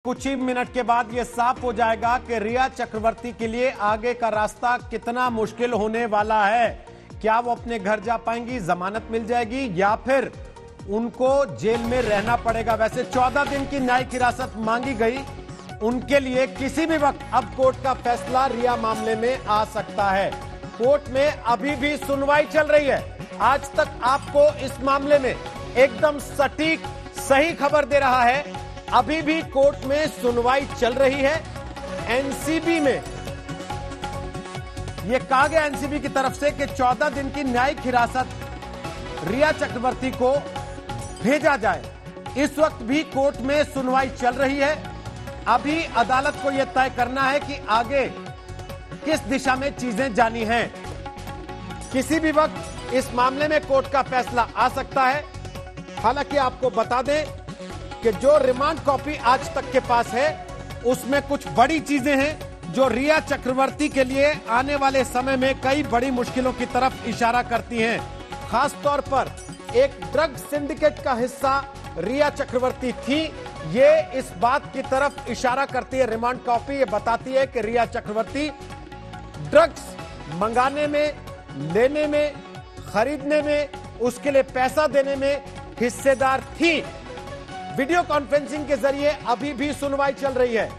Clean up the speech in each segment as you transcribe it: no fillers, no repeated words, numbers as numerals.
कुछ ही मिनट के बाद यह साफ हो जाएगा कि रिया चक्रवर्ती के लिए आगे का रास्ता कितना मुश्किल होने वाला है। क्या वो अपने घर जा पाएंगी, जमानत मिल जाएगी या फिर उनको जेल में रहना पड़ेगा। वैसे 14 दिन की न्यायिक हिरासत मांगी गई उनके लिए किसी भी वक्त अब कोर्ट का फैसला रिया मामले में आ सकता है। कोर्ट में अभी भी सुनवाई चल रही है। आज तक आपको इस मामले में एकदम सटीक सही खबर दे रहा है। अभी भी कोर्ट में सुनवाई चल रही है। एनसीबी में यह कहा गया एनसीबी की तरफ से कि 14 दिन की न्यायिक हिरासत रिया चक्रवर्ती को भेजा जाए। इस वक्त भी कोर्ट में सुनवाई चल रही है। अभी अदालत को यह तय करना है कि आगे किस दिशा में चीजें जानी हैं। किसी भी वक्त इस मामले में कोर्ट का फैसला आ सकता है। हालांकि आपको बता दें कि जो रिमांड कॉपी आज तक के पास है उसमें कुछ बड़ी चीजें हैं जो रिया चक्रवर्ती के लिए आने वाले समय में कई बड़ी मुश्किलों की तरफ इशारा करती हैं। खास तौर पर एक ड्रग सिंडिकेट का हिस्सा रिया चक्रवर्ती थी। ये इस बात की तरफ इशारा करती है। रिमांड कॉपी ये बताती है कि रिया चक्रवर्ती ड्रग्स मंगाने में, लेने में, खरीदने में, उसके लिए पैसा देने में हिस्सेदार थी। वीडियो कॉन्फ्रेंसिंग के जरिए अभी भी सुनवाई चल रही है।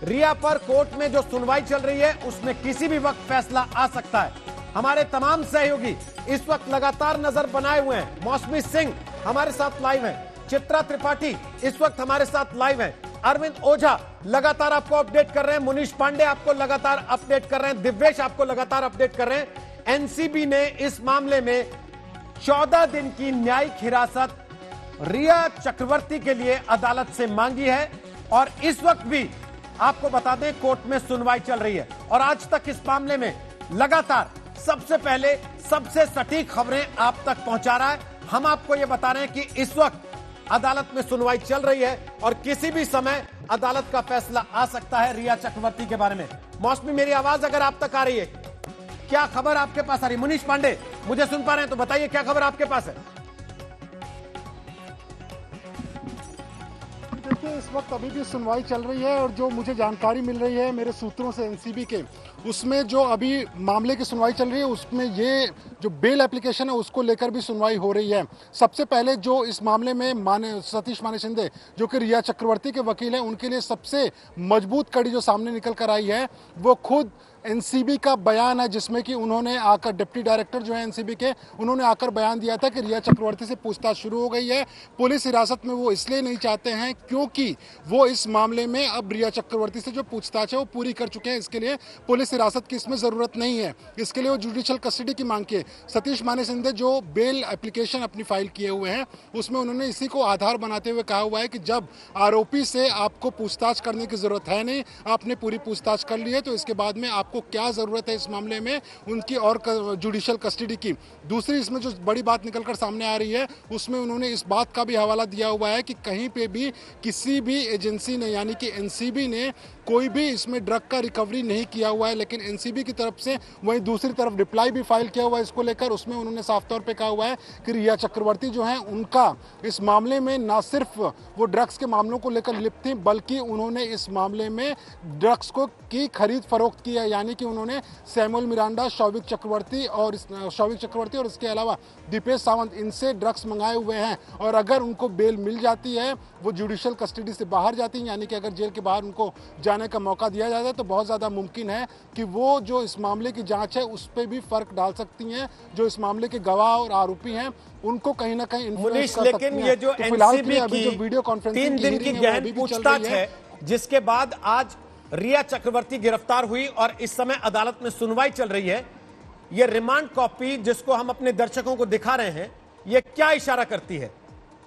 रिया पर कोर्ट में जो सुनवाई चल रही है उसमें किसी भी वक्त फैसला आ सकता है। हमारे तमाम सहयोगी इस वक्त लगातार नजर बनाए हुए हैं। मौसमी सिंह हमारे साथ लाइव हैं, चित्रा त्रिपाठी इस वक्त हमारे साथ लाइव हैं, अरविंद ओझा लगातार आपको अपडेट कर रहे हैं, मुनीश पांडे आपको लगातार अपडेट कर रहे हैं, दिव्येश आपको लगातार अपडेट कर रहे हैं। एनसीबी ने इस मामले में 14 दिन की न्यायिक हिरासत रिया चक्रवर्ती के लिए अदालत से मांगी है और इस वक्त भी आपको बता दें कोर्ट में सुनवाई चल रही है। और आज तक इस मामले में लगातार सबसे पहले सबसे सटीक खबरें आप तक पहुंचा रहा है। हम आपको यह बता रहे हैं कि इस वक्त अदालत में सुनवाई चल रही है और किसी भी समय अदालत का फैसला आ सकता है रिया चक्रवर्ती के बारे में। मौसमी, मेरी आवाज अगर आप तक आ रही है, क्या खबर आपके पास आ रही है? मुनीश पांडे मुझे सुन पा रहे हैं तो बताइए क्या खबर आपके पास है? देखिए, इस वक्त अभी भी सुनवाई चल रही है और जो मुझे जानकारी मिल रही है मेरे सूत्रों से एनसीबी के, उसमें जो अभी मामले की सुनवाई चल रही है उसमें ये जो बेल एप्लीकेशन है उसको लेकर भी सुनवाई हो रही है। सबसे पहले जो इस मामले में सतीश माने शिंदे जो कि रिया चक्रवर्ती के वकील हैं, उनके लिए सबसे मजबूत कड़ी जो सामने निकल कर आई है वो खुद एनसीबी का बयान है, जिसमें कि उन्होंने आकर डिप्टी डायरेक्टर जो है एनसीबी के, उन्होंने आकर बयान दिया था कि रिया चक्रवर्ती से पूछताछ शुरू हो गई है। पुलिस हिरासत में वो इसलिए नहीं चाहते हैं क्योंकि वो इस मामले में अब रिया चक्रवर्ती से जो पूछताछ है वो पूरी कर चुके हैं। इसके लिए पुलिस हिरासत की इसमें जरूरत नहीं है। इसके लिए वो जुडिशियल कस्टडी की मांग की। सतीश माने शिंदे जो बेल एप्लीकेशन अपनी फाइल किए हुए हैं उसमें उन्होंने इसी को आधार बनाते हुए कहा हुआ है कि जब आरोपी से आपको पूछताछ करने की जरूरत है नहीं, आपने पूरी पूछताछ कर ली है, तो इसके बाद में आपको क्या जरूरत है इस मामले में उनकी और जुडिशियल कस्टडी की। दूसरी इसमें जो बड़ी बात निकलकर सामने आ रही है उसमें उन्होंने इस बात का भी हवाला दिया हुआ है कि कहीं पे भी किसी भी एजेंसी ने यानी कि एनसीबी ने कोई भी इसमें ड्रग का रिकवरी नहीं किया हुआ है। लेकिन एनसीबी की तरफ से वहीं दूसरी तरफ रिप्लाई भी फाइल किया हुआ है इसको लेकर। उसमें उन्होंने साफ तौर पे कहा हुआ है कि रिया चक्रवर्ती जो है उनका इस मामले में ना सिर्फ वो ड्रग्स के मामलों को लेकर लिप्त थी, बल्कि उन्होंने इस मामले में ड्रग्स को की खरीद फरोख्त की है। यानी कि उन्होंने सैमुअल मिरांडा, शौविक चक्रवर्ती और इसके अलावा दीपेश सावंत, इनसे ड्रग्स मंगाए हुए हैं। और अगर उनको बेल मिल जाती है, वो जुडिशियल कस्टडी से बाहर जाती हैं, यानी कि अगर जेल के बाहर उनको जाने का मौका दिया जाता है, तो बहुत ज्यादा मुमकिन है कि वो जो इस मामले की जांच है उस पर भी फर्क डाल सकती हैं। जो इस मामले के गवाह और आरोपी हैं उनको कहीं ना कहीं इन्फ्लुएंस कर सकती हैं। लेकिन ये जो तो फिलहाल एनसीबी की जो वीडियो कॉन्फ्रेंसिंग 3 दिन की गहन पूछताछ है, जिसके बाद आज रिया चक्रवर्ती गिरफ्तार हुई और इस समय अदालत में सुनवाई चल रही है। यह रिमांड कॉपी जिसको हम अपने दर्शकों को दिखा रहे हैं, यह क्या इशारा करती है?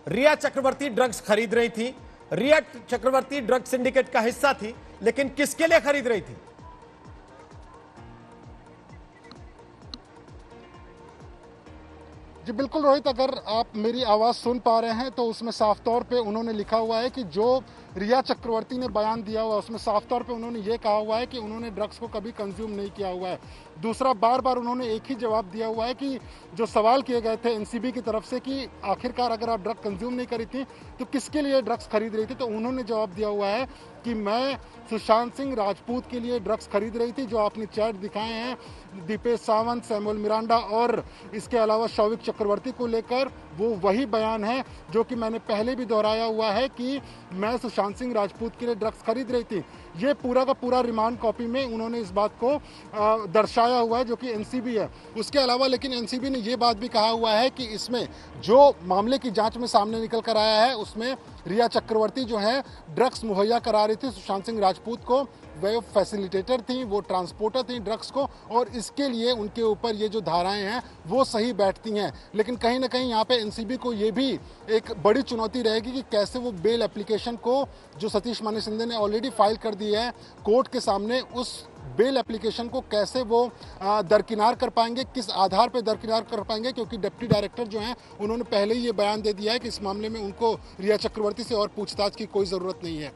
रिया चक्रवर्ती ड्रग्स खरीद रही थी। रिया चक्रवर्ती ड्रग सिंडिकेट का हिस्सा थी, लेकिन किसके लिए खरीद रही थी? जी बिल्कुल रोहित, अगर आप मेरी आवाज़ सुन पा रहे हैं तो उसमें साफ तौर पे उन्होंने लिखा हुआ है कि जो रिया चक्रवर्ती ने बयान दिया हुआ है उसमें साफ तौर पे उन्होंने ये कहा हुआ है कि उन्होंने ड्रग्स को कभी कंज्यूम नहीं किया हुआ है। दूसरा, बार बार उन्होंने एक ही जवाब दिया हुआ है कि जो सवाल किए गए थे एनसीबी की तरफ से कि आखिरकार अगर आप ड्रग कंज्यूम नहीं करी थी तो किसके लिए ड्रग्स खरीद रही थी, तो उन्होंने जवाब दिया हुआ है कि मैं सुशांत सिंह राजपूत के लिए ड्रग्स खरीद रही थी। जो आपने चैट दिखाए हैं दीपेश सावंत, सैमुअल मिरांडा और इसके अलावा शौविक चक्रवर्ती को लेकर, वो वही बयान है जो कि मैंने पहले भी दोहराया हुआ है कि मैं सुशांत सिंह राजपूत के लिए ड्रग्स खरीद रही थी। ये पूरा का पूरा रिमांड कॉपी में उन्होंने इस बात को दर्शाया हुआ है, जो कि एनसीबी है। उसके अलावा लेकिन एनसीबी ने ये बात भी कहा हुआ है कि इसमें जो मामले की जांच में सामने निकल कर आया है उसमें रिया चक्रवर्ती जो है ड्रग्स मुहैया करा रही थी सुशांत सिंह राजपूत को। वे फैसिलिटेटर थी, वो ट्रांसपोर्टर थी ड्रग्स को, और इसके लिए उनके ऊपर ये जो धाराएं हैं वो सही बैठती हैं। लेकिन कहीं ना कहीं यहाँ पे एनसीबी को ये भी एक बड़ी चुनौती रहेगी कि कैसे वो बेल एप्लीकेशन को, जो सतीश माने शिंदे ने ऑलरेडी फाइल कर दी है कोर्ट के सामने, उस बेल एप्लीकेशन को कैसे वो दरकिनार कर पाएंगे, किस आधार पर दरकिनार कर पाएंगे, क्योंकि डिप्टी डायरेक्टर जो हैं उन्होंने पहले ही ये बयान दे दिया है कि इस मामले में उनको रिया चक्रवर्ती से और पूछताछ की कोई जरूरत नहीं है।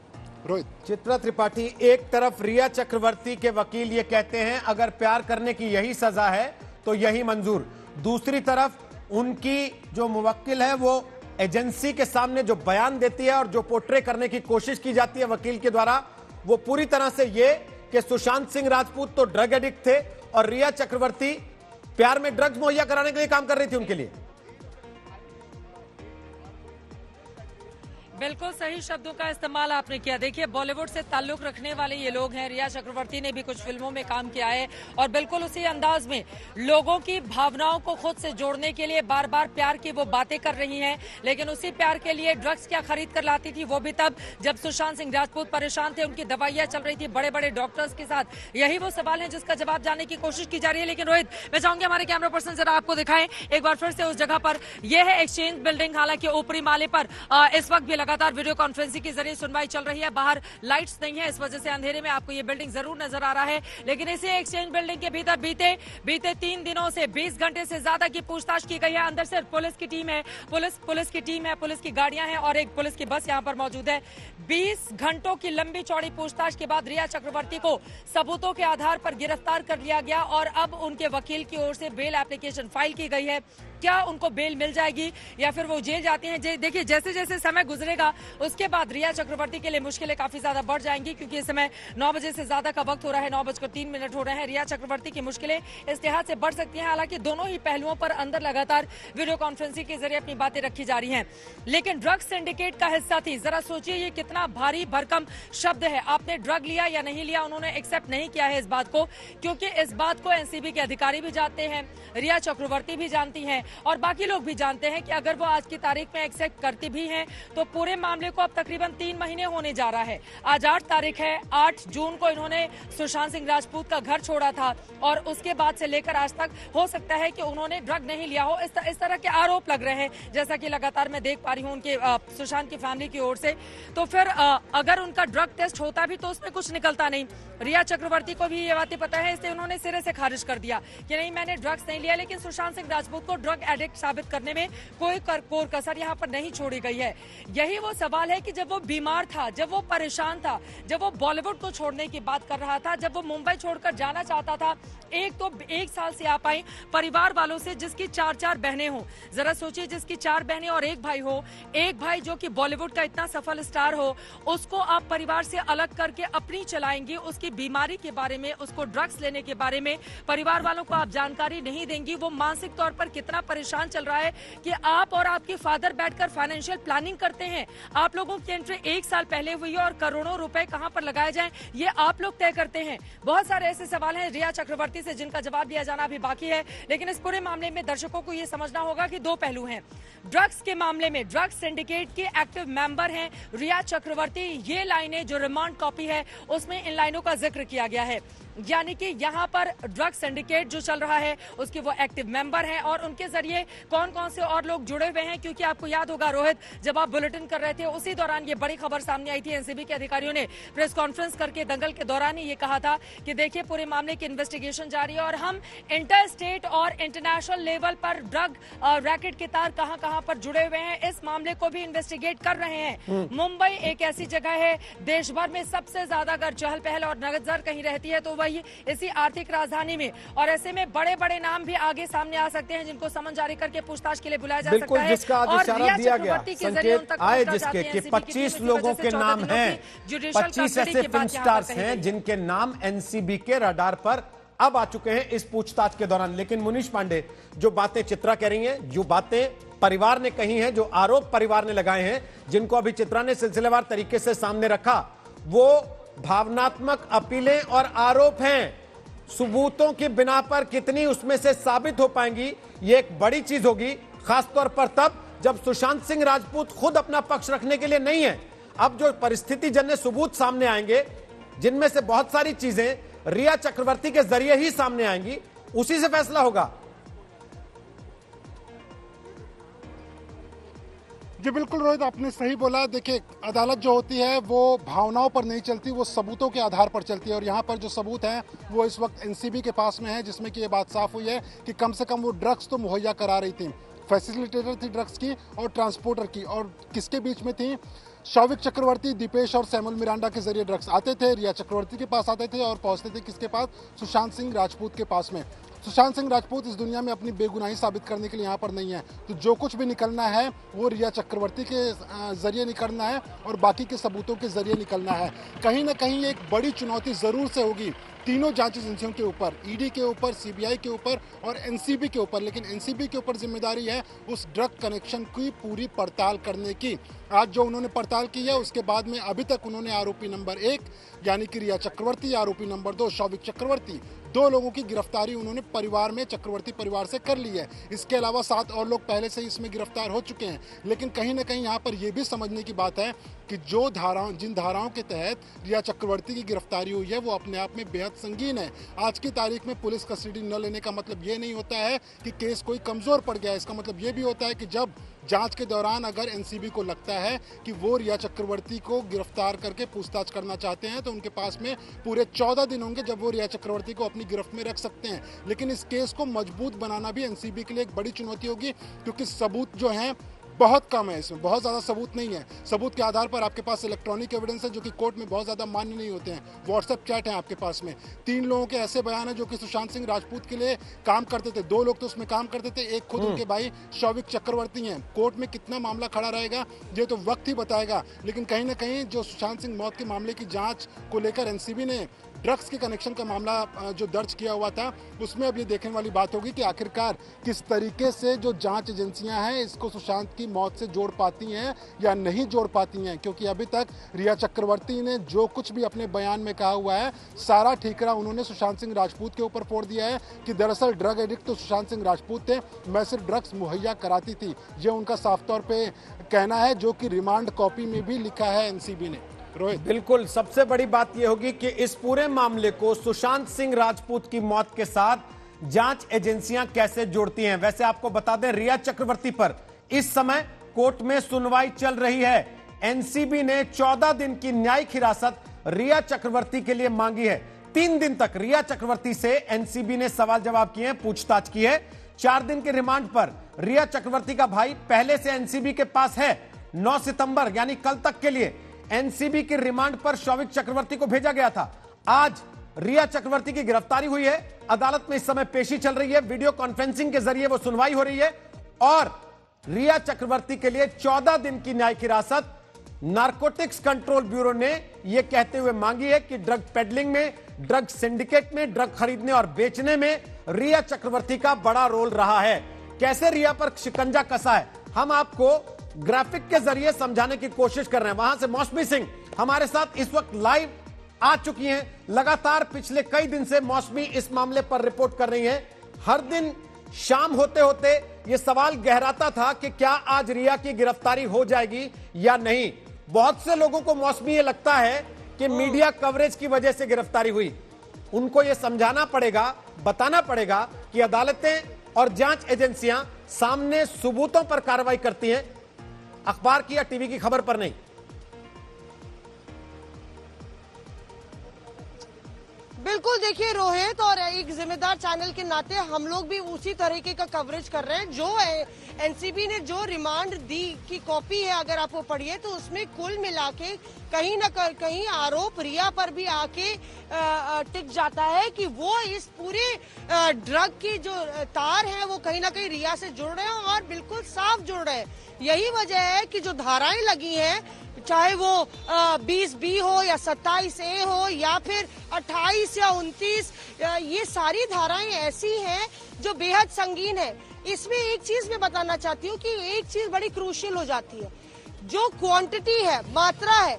रोहित। चित्रा त्रिपाठी, एक तरफ रिया चक्रवर्ती के वकील ये कहते हैं अगर प्यार करने की यही सजा है तो यही मंजूर, दूसरी तरफ उनकी जो मुवक्किल है वो एजेंसी के सामने जो बयान देती है और जो पोर्ट्रे करने की कोशिश की जाती है वकील के द्वारा, वो पूरी तरह से ये कि सुशांत सिंह राजपूत तो ड्रग एडिक्ट थे और रिया चक्रवर्ती प्यार में ड्रग्स मुहैया कराने के लिए काम कर रही थी उनके लिए। बिल्कुल सही शब्दों का इस्तेमाल आपने किया। देखिए, बॉलीवुड से ताल्लुक रखने वाले ये लोग हैं। रिया चक्रवर्ती ने भी कुछ फिल्मों में काम किया है और बिल्कुल उसी अंदाज में लोगों की भावनाओं को खुद से जोड़ने के लिए बार बार प्यार की वो बातें कर रही हैं। लेकिन उसी प्यार के लिए ड्रग्स क्या खरीद कर लाती थी, वो भी तब जब सुशांत सिंह राजपूत परेशान थे, उनकी दवाइयां चल रही थी बड़े बड़े डॉक्टर्स के साथ। यही वो सवाल है जिसका जवाब जानने की कोशिश की जा रही है। लेकिन रोहित, मैं चाहूंगी हमारे कैमरा पर्सन जरा आपको दिखाएं एक बार फिर से उस जगह पर। यह है एक्सचेंज बिल्डिंग। हालांकि ऊपरी माले पर इस वक्त भी लगातार वीडियो कॉन्फ्रेंसिंग के जरिए सुनवाई चल रही है। बाहर लाइट्स नहीं है, इस वजह से अंधेरे में आपको ये बिल्डिंग जरूर नजर आ रहा है। लेकिन इसी एक्सचेंज बिल्डिंग के भीतर बीते 3 दिनों से 20 घंटे से ज्यादा की पूछताछ की गई है। अंदर सिर्फ पुलिस की टीम है, पुलिस की गाड़ियां हैं और एक पुलिस की बस यहां पर मौजूद है। 20 घंटों की लंबी चौड़ी पूछताछ के बाद रिया चक्रवर्ती को सबूतों के आधार पर गिरफ्तार कर लिया गया और अब उनके वकील की ओर से बेल एप्लीकेशन फाइल की गई है। क्या उनको बेल मिल जाएगी या फिर वो जेल जाते हैं? देखिए, जैसे जैसे समय गुजरेगा उसके बाद रिया चक्रवर्ती के लिए मुश्किलें काफी ज्यादा बढ़ जाएंगी, क्योंकि इस समय 9 बजे से ज्यादा का वक्त हो रहा है, 9:03 हो रहे हैं। रिया चक्रवर्ती की मुश्किलें इस लिहाज से बढ़ सकती हैं। हालांकि दोनों ही पहलुओं पर अंदर लगातार वीडियो कॉन्फ्रेंसिंग के जरिए अपनी बातें रखी जा रही हैं। लेकिन ड्रग्स सिंडिकेट का हिस्सा थी। जरा सोचिए ये कितना भारी भरकम शब्द है। आपने ड्रग लिया या नहीं लिया, उन्होंने एक्सेप्ट नहीं किया है इस बात को, क्योंकि इस बात को एनसीबी के अधिकारी भी जानते हैं, रिया चक्रवर्ती भी जानती हैं और बाकी लोग भी जानते हैं कि अगर वो आज की तारीख में एक्सेप्ट करती भी हैं तो पूरे मामले को अब तकरीबन 3 महीने होने जा रहा है। आज 8 तारीख है, 8 जून को इन्होंने सुशांत सिंह राजपूत का घर छोड़ा था और उसके बाद से लेकर आज तक हो सकता है कि उन्होंने ड्रग नहीं लिया हो। इस तरह के आरोप लग रहे हैं, जैसा कि लगातार मैं देख पा रही हूं उनके सुशांत की फैमिली की ओर से। तो फिर अगर उनका ड्रग टेस्ट होता भी तो उसमें कुछ निकलता नहीं। रिया चक्रवर्ती को भी ये बातें पता है, इसलिए उन्होंने सिरे से खारिज कर दिया कि नहीं, मैंने ड्रग्स नहीं लिया। लेकिन सुशांत सिंह राजपूत को ड्रग एडिक्ट साबित करने में कोई कोर कसर यहाँ पर नहीं छोड़ी गई है। यही वो सवाल है कि जब वो बीमार था, जब वो परेशान था, जब वो बॉलीवुड को छोड़ने की बात कर रहा था, जब वो मुंबई छोड़कर जाना चाहता था, एक साल से आप आई परिवार वालों से जिसकी 4 बहनें हो। जरा सोचिए, जिसकी 4 बहनें और एक भाई हो, एक भाई जो कि बॉलीवुड का इतना सफल स्टार हो, उसको आप परिवार से अलग करके अपनी चलाएंगी। उसकी बीमारी के बारे में, उसको ड्रग्स लेने के बारे में परिवार वालों को आप जानकारी नहीं देंगी। वो मानसिक तौर पर कितना परेशान चल रहा है कि आप और आपके फादर बैठकर फाइनेंशियल प्लानिंग करते हैं। आप लोगों की एंट्री 1 साल पहले हुई है और करोड़ों रुपए कहां पर लगाए जाएं, ये आप लोग तय करते हैं। बहुत सारे ऐसे सवाल हैं रिया चक्रवर्ती से जिनका जवाब दिया जाना अभी बाकी है। लेकिन इस पूरे मामले में दर्शकों को यह समझना होगा कि 2 पहलू हैं। ड्रग्स के मामले में ड्रग्स सिंडिकेट के एक्टिव मेंबर हैं रिया चक्रवर्ती। ये लाइनें जो रिमांड कॉपी है उसमें इन लाइनों का जिक्र किया गया है, यानी कि यहाँ पर ड्रग सिंडिकेट जो चल रहा है उसके वो एक्टिव मेंबर हैं और उनके जरिए कौन कौन से और लोग जुड़े हुए हैं। क्योंकि आपको याद होगा रोहित, जब आप बुलेटिन कर रहे थे उसी दौरान ये बड़ी खबर सामने आई थी। एनसीबी के अधिकारियों ने प्रेस कॉन्फ्रेंस करके दंगल के दौरान ही ये कहा था कि देखिए पूरे मामले की इन्वेस्टिगेशन जारी है और हम इंटर स्टेट और इंटरनेशनल लेवल पर ड्रग रैकेट के तार कहां कहां पर जुड़े हुए हैं इस मामले को भी इन्वेस्टिगेट कर रहे हैं। मुंबई एक ऐसी जगह है, देश भर में सबसे ज्यादा अगर चहल पहल और नजर कहीं रहती है तो वही इसी आर्थिक राजधानी में, और ऐसे में बड़े बड़े नाम भी आगे सामने आ सकते हैं जिनको समन जारी करके पूछताछ के लिए बुलाया जा सकता है। जिसका आज इशारा दिया गया, संकेत आए जिसके कि 25 लोगों के नाम हैं, 25 ऐसे फिल्म स्टार्स हैं जिनके नाम एनसीबी के रडार पर अब आ चुके हैं इस पूछताछ के दौरान। लेकिन मुनीश पांडे, जो बातें चित्रा कह रही हैं, जो बातें परिवार ने कही हैं, जो आरोप परिवार ने लगाए हैं, जिनको अभी चित्रा ने सिलसिलेवार तरीके से सामने रखा, वो भावनात्मक अपीलें और आरोप हैं। सबूतों की बिना पर कितनी उसमें से साबित हो पाएंगी, ये एक बड़ी चीज होगी, खासतौर पर तब जब सुशांत सिंह राजपूत खुद अपना पक्ष रखने के लिए नहीं है। अब जो परिस्थिति जन्य सबूत सामने आएंगे, जिनमें से बहुत सारी चीजें रिया चक्रवर्ती के जरिए ही सामने आएंगी, उसी से फैसला होगा। जी बिल्कुल रोहित, आपने सही बोला। देखिए, अदालत जो होती है वो भावनाओं पर नहीं चलती, वो सबूतों के आधार पर चलती है। और यहाँ पर जो सबूत हैं वो इस वक्त एनसीबी के पास में है, जिसमें कि ये बात साफ हुई है कि कम से कम वो ड्रग्स तो मुहैया करा रही थी, फैसिलिटेटर थी ड्रग्स की और ट्रांसपोर्टर की। और किसके बीच में थी? शौविक चक्रवर्ती, दीपेश और सैमुअल मिरांडा के जरिए ड्रग्स आते थे, रिया चक्रवर्ती के पास आते थे और पहुंचते थे किसके पास? सुशांत सिंह राजपूत के पास में। सुशांत सिंह राजपूत इस दुनिया में अपनी बेगुनाही साबित करने के लिए यहाँ पर नहीं है, तो जो कुछ भी निकलना है वो रिया चक्रवर्ती के जरिए निकलना है और बाकी के सबूतों के जरिए निकलना है। कहीं ना कहीं एक बड़ी चुनौती जरूर से होगी तीनों जांच एजेंसियों के ऊपर, ईडी के ऊपर, सीबीआई के ऊपर और एनसीबी के ऊपर। लेकिन एनसीबी के ऊपर जिम्मेदारी है उस ड्रग कनेक्शन की पूरी पड़ताल करने की। आज जो उन्होंने पड़ताल की है, उसके बाद में अभी तक उन्होंने आरोपी नंबर 1 यानी कि रिया चक्रवर्ती, आरोपी नंबर 2 शौविक चक्रवर्ती, 2 लोगों की गिरफ्तारी उन्होंने परिवार में, चक्रवर्ती परिवार से कर ली है। इसके अलावा 7 और लोग पहले से ही इसमें गिरफ्तार हो चुके हैं। लेकिन कहीं ना कहीं यहाँ पर यह भी समझने की बात है कि जिन धाराओं के तहत रिया चक्रवर्ती की गिरफ्तारी हुई है वो अपने आप में बेहद संगीन है। आज की तारीख में पुलिस कस्टडी न लेने का मतलब ये नहीं होता है कि केस कोई कमजोर पड़ गया है। इसका मतलब ये भी होता है कि जब जांच के दौरान अगर एनसीबी को लगता है कि वो रिया चक्रवर्ती को गिरफ्तार करके पूछताछ करना चाहते हैं, तो उनके पास में पूरे 14 दिन होंगे जब वो रिया चक्रवर्ती को अपनी गिरफ्त में रख सकते हैं। लेकिन इस केस को मजबूत बनाना भी एनसीबी के लिए एक बड़ी चुनौती होगी, क्योंकि सबूत जो हैं बहुत कम है, इसमें बहुत ज़्यादा सबूत नहीं है। सबूत के आधार पर आपके पास इलेक्ट्रॉनिक एविडेंस है जो कि कोर्ट में बहुत ज़्यादा मान्य नहीं होते हैं। व्हाट्सएप चैट है आपके पास में, 3 लोगों के ऐसे बयान है जो कि सुशांत सिंह राजपूत के लिए काम करते थे। 2 लोग तो उसमें काम करते थे, एक खुद उनके भाई शौविक चक्रवर्ती हैं। कोर्ट में कितना मामला खड़ा रहेगा ये तो वक्त ही बताएगा। लेकिन कहीं ना कहीं जो सुशांत सिंह मौत के मामले की जाँच को लेकर एनसीबी ने ड्रग्स के कनेक्शन का मामला जो दर्ज किया हुआ था, उसमें अब ये देखने वाली बात होगी कि आखिरकार किस तरीके से जो जांच एजेंसियां हैं इसको सुशांत की मौत से जोड़ पाती हैं या नहीं जोड़ पाती हैं। क्योंकि अभी तक रिया चक्रवर्ती ने जो कुछ भी अपने बयान में कहा हुआ है, सारा ठीकरा उन्होंने सुशांत सिंह राजपूत के ऊपर फोड़ दिया है कि दरअसल ड्रग एडिक्ट तो सुशांत सिंह राजपूत थे, मैं सिर्फ ड्रग्स मुहैया कराती थी। ये उनका साफ तौर पर कहना है, जो कि रिमांड कॉपी में भी लिखा है एनसीबी ने। रोहित, बिल्कुल, सबसे बड़ी बात यह होगी कि इस पूरे मामले को सुशांत सिंह राजपूत की मौत के साथ जांच एजेंसियां कैसे जोड़ती हैं। वैसे आपको बता दें, रिया चक्रवर्ती पर इस समय कोर्ट में सुनवाई चल रही है। एनसीबी ने 14 दिन की न्यायिक हिरासत रिया चक्रवर्ती के लिए मांगी है। 3 दिन तक रिया चक्रवर्ती से एनसीबी ने सवाल जवाब किए, पूछताछ की है। 4 दिन के रिमांड पर रिया चक्रवर्ती का भाई पहले से एनसीबी के पास है। 9 सितंबर यानी कल तक के लिए एनसीबी की रिमांड पर शौविक चक्रवर्ती को भेजा गया था। आज रिया चक्रवर्ती की गिरफ्तारी हुई है। अदालत में इस समय पेशी चल रही है, वीडियो कॉन्फ्रेंसिंग के जरिए वो सुनवाई हो रही है और रिया चक्रवर्ती के लिए 14 दिन की न्यायिक हिरासत नारकोटिक्स कंट्रोल ब्यूरो ने यह कहते हुए मांगी है कि ड्रग पेडलिंग में, ड्रग सिंडिकेट में, ड्रग खरीदने और बेचने में रिया चक्रवर्ती का बड़ा रोल रहा है। कैसे रिया पर शिकंजा कसा है, हम आपको ग्राफिक के जरिए समझाने की कोशिश कर रहे हैं। वहां से मौसमी सिंह हमारे साथ इस वक्त लाइव आ चुकी हैं। लगातार पिछले कई दिन से मौसमी इस मामले पर रिपोर्ट कर रही हैं। हर दिन शाम होते होते यह सवाल गहराता था कि क्या आज रिया की गिरफ्तारी हो जाएगी या नहीं। बहुत से लोगों को मौसमी ये लगता है कि मीडिया कवरेज की वजह से गिरफ्तारी हुई। उनको यह समझाना पड़ेगा, बताना पड़ेगा कि अदालतें और जांच एजेंसियां सामने सबूतों पर कार्रवाई करती हैं, अखबार की या टीवी की खबर पर नहीं। बिल्कुल, देखिए रोहित, और एक जिम्मेदार चैनल के नाते हम लोग भी उसी तरीके का कवरेज कर रहे हैं। जो एनसीबी ने जो रिमांड दी की कॉपी है, अगर आप वो पढ़िए तो उसमें कुल मिला के कहीं न कहीं आरोप रिया पर भी आके टिक जाता है कि वो इस पूरे ड्रग की जो तार है वो कहीं ना कहीं रिया से जुड़ रहे हैं और बिल्कुल साफ जुड़ रहे हैं। यही वजह है कि जो धाराएं लगी हैं, चाहे वो 20B हो या 27A हो या फिर 28 या 29, ये सारी धाराएं ऐसी हैं जो बेहद संगीन है। इसमें एक चीज मैं बताना चाहती हूँ कि एक चीज बड़ी क्रूशियल हो जाती है, जो क्वांटिटी है, मात्रा है,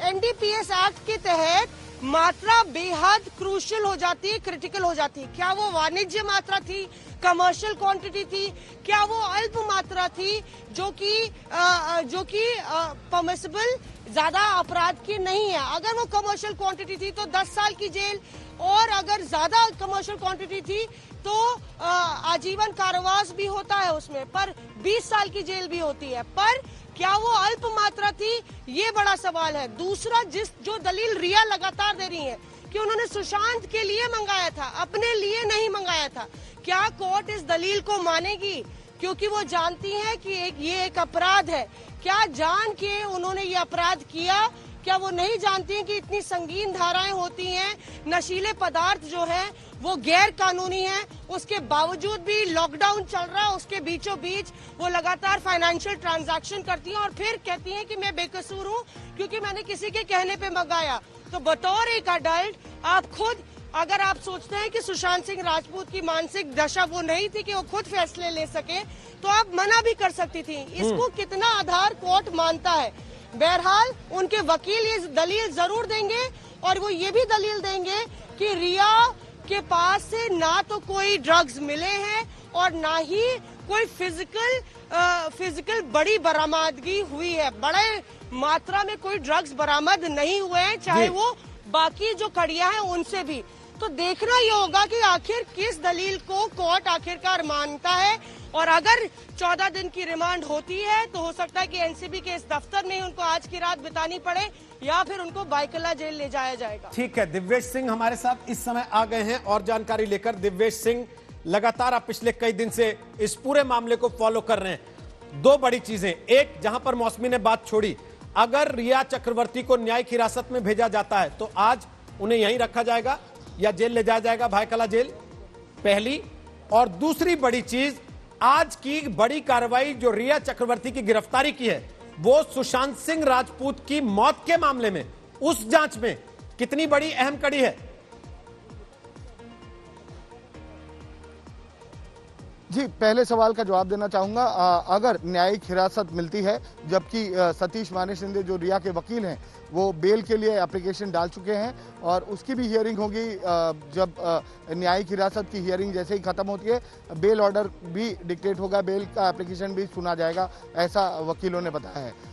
NDPS एक्ट के तहत मात्रा बेहद क्रूशियल हो जाती है, क्रिटिकल हो जाती है। क्या वो वाणिज्य मात्रा थी, कमर्शियल क्वांटिटी थी, क्या वो अल्प मात्रा थी जो कि परमिसिबल ज्यादा अपराध की नहीं है। अगर वो कमर्शियल क्वांटिटी थी तो 10 साल की जेल, और अगर ज्यादा कमर्शियल क्वांटिटी थी तो आजीवन कारावास भी होता है उसमें, पर 20 साल की जेल भी होती है। पर क्या वो अल्प मात्रा थी, ये बड़ा सवाल है। दूसरा, जो दलील रिया लगातार दे रही है कि उन्होंने सुशांत के लिए मंगाया था, अपने लिए नहीं मंगाया था, क्या कोर्ट इस दलील को मानेगी? क्योंकि वो जानती है कि ये एक अपराध है। क्या जान के उन्होंने ये अपराध किया? क्या वो नहीं जानती हैं कि इतनी संगीन धाराएं होती हैं, नशीले पदार्थ जो हैं वो गैर कानूनी हैं, उसके बावजूद भी लॉकडाउन चल रहा है, उसके बीचों बीच वो लगातार फाइनेंशियल ट्रांजैक्शन करती हैं और फिर कहती हैं कि मैं बेकसूर हूं क्योंकि मैंने किसी के कहने पे मंगाया। तो बतौर एक अडल्ट आप खुद, अगर आप सोचते हैं कि सुशांत सिंह राजपूत की मानसिक दशा वो नहीं थी कि वो खुद फैसले ले सके, तो आप मना भी कर सकती थी। इसको कितना आधार कोर्ट मानता है? बहरहाल उनके वकील ये दलील जरूर देंगे और वो ये भी दलील देंगे कि रिया के पास से ना तो कोई ड्रग्स मिले हैं और ना ही कोई फिजिकल बड़ी बरामदगी हुई है। बड़े मात्रा में कोई ड्रग्स बरामद नहीं हुए हैं, चाहे वो बाकी जो कड़ियां हैं उनसे भी। तो देखना ये होगा कि आखिर किस दलील को कोर्ट आखिरकार मानता है, और अगर 14 दिन की रिमांड होती है तो हो सकता है कि एनसीबी के इस दफ्तर में ही उनको आज की रात बितानी पड़े या फिर उनको बाइकला जेल ले जाया जाएगा। ठीक है, दिव्येश सिंह हमारे साथ इस समय आ गए हैं और जानकारी लेकर। दिव्येश सिंह, लगातार आप पिछले कई दिन से इस पूरे मामले को फॉलो कर रहे हैं। दो बड़ी चीजें, एक जहां पर मौसमी ने बात छोड़ी, अगर रिया चक्रवर्ती को न्यायिक हिरासत में भेजा जाता है तो आज उन्हें यहीं रखा जाएगा या जेल ले जाया जाएगा, भायकला जेल, पहली। और दूसरी बड़ी चीज, आज की बड़ी कार्रवाई जो रिया चक्रवर्ती की गिरफ्तारी की है वो सुशांत सिंह राजपूत की मौत के मामले में, उस जांच में कितनी बड़ी अहम कड़ी है? जी, पहले सवाल का जवाब देना चाहूंगा। अगर न्यायिक हिरासत मिलती है, जबकि सतीश माने शिंदे जो रिया के वकील हैं वो बेल के लिए एप्लीकेशन डाल चुके हैं और उसकी भी हियरिंग होगी। जब न्यायिक हिरासत की हियरिंग जैसे ही खत्म होती है, बेल ऑर्डर भी डिक्टेट होगा, बेल का एप्लीकेशन भी सुना जाएगा, ऐसा वकीलों ने बताया है।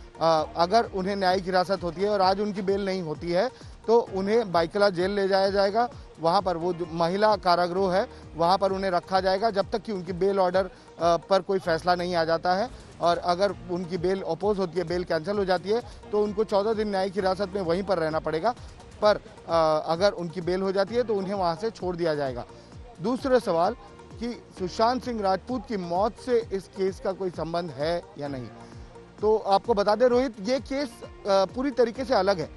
अगर उन्हें न्यायिक हिरासत होती है और आज उनकी बेल नहीं होती है तो उन्हें बाइकला जेल ले जाया जाएगा। वहां पर वो जो महिला कारागृह है वहां पर उन्हें रखा जाएगा जब तक कि उनकी बेल ऑर्डर पर कोई फैसला नहीं आ जाता है। और अगर उनकी बेल अपोज होती है, बेल कैंसिल हो जाती है, तो उनको 14 दिन न्यायिक हिरासत में वहीं पर रहना पड़ेगा। पर अगर उनकी बेल हो जाती है तो उन्हें वहां से छोड़ दिया जाएगा। दूसरा सवाल कि सुशांत सिंह राजपूत की मौत से इस केस का कोई संबंध है या नहीं, तो आपको बता दें रोहित, ये केस पूरी तरीके से अलग है।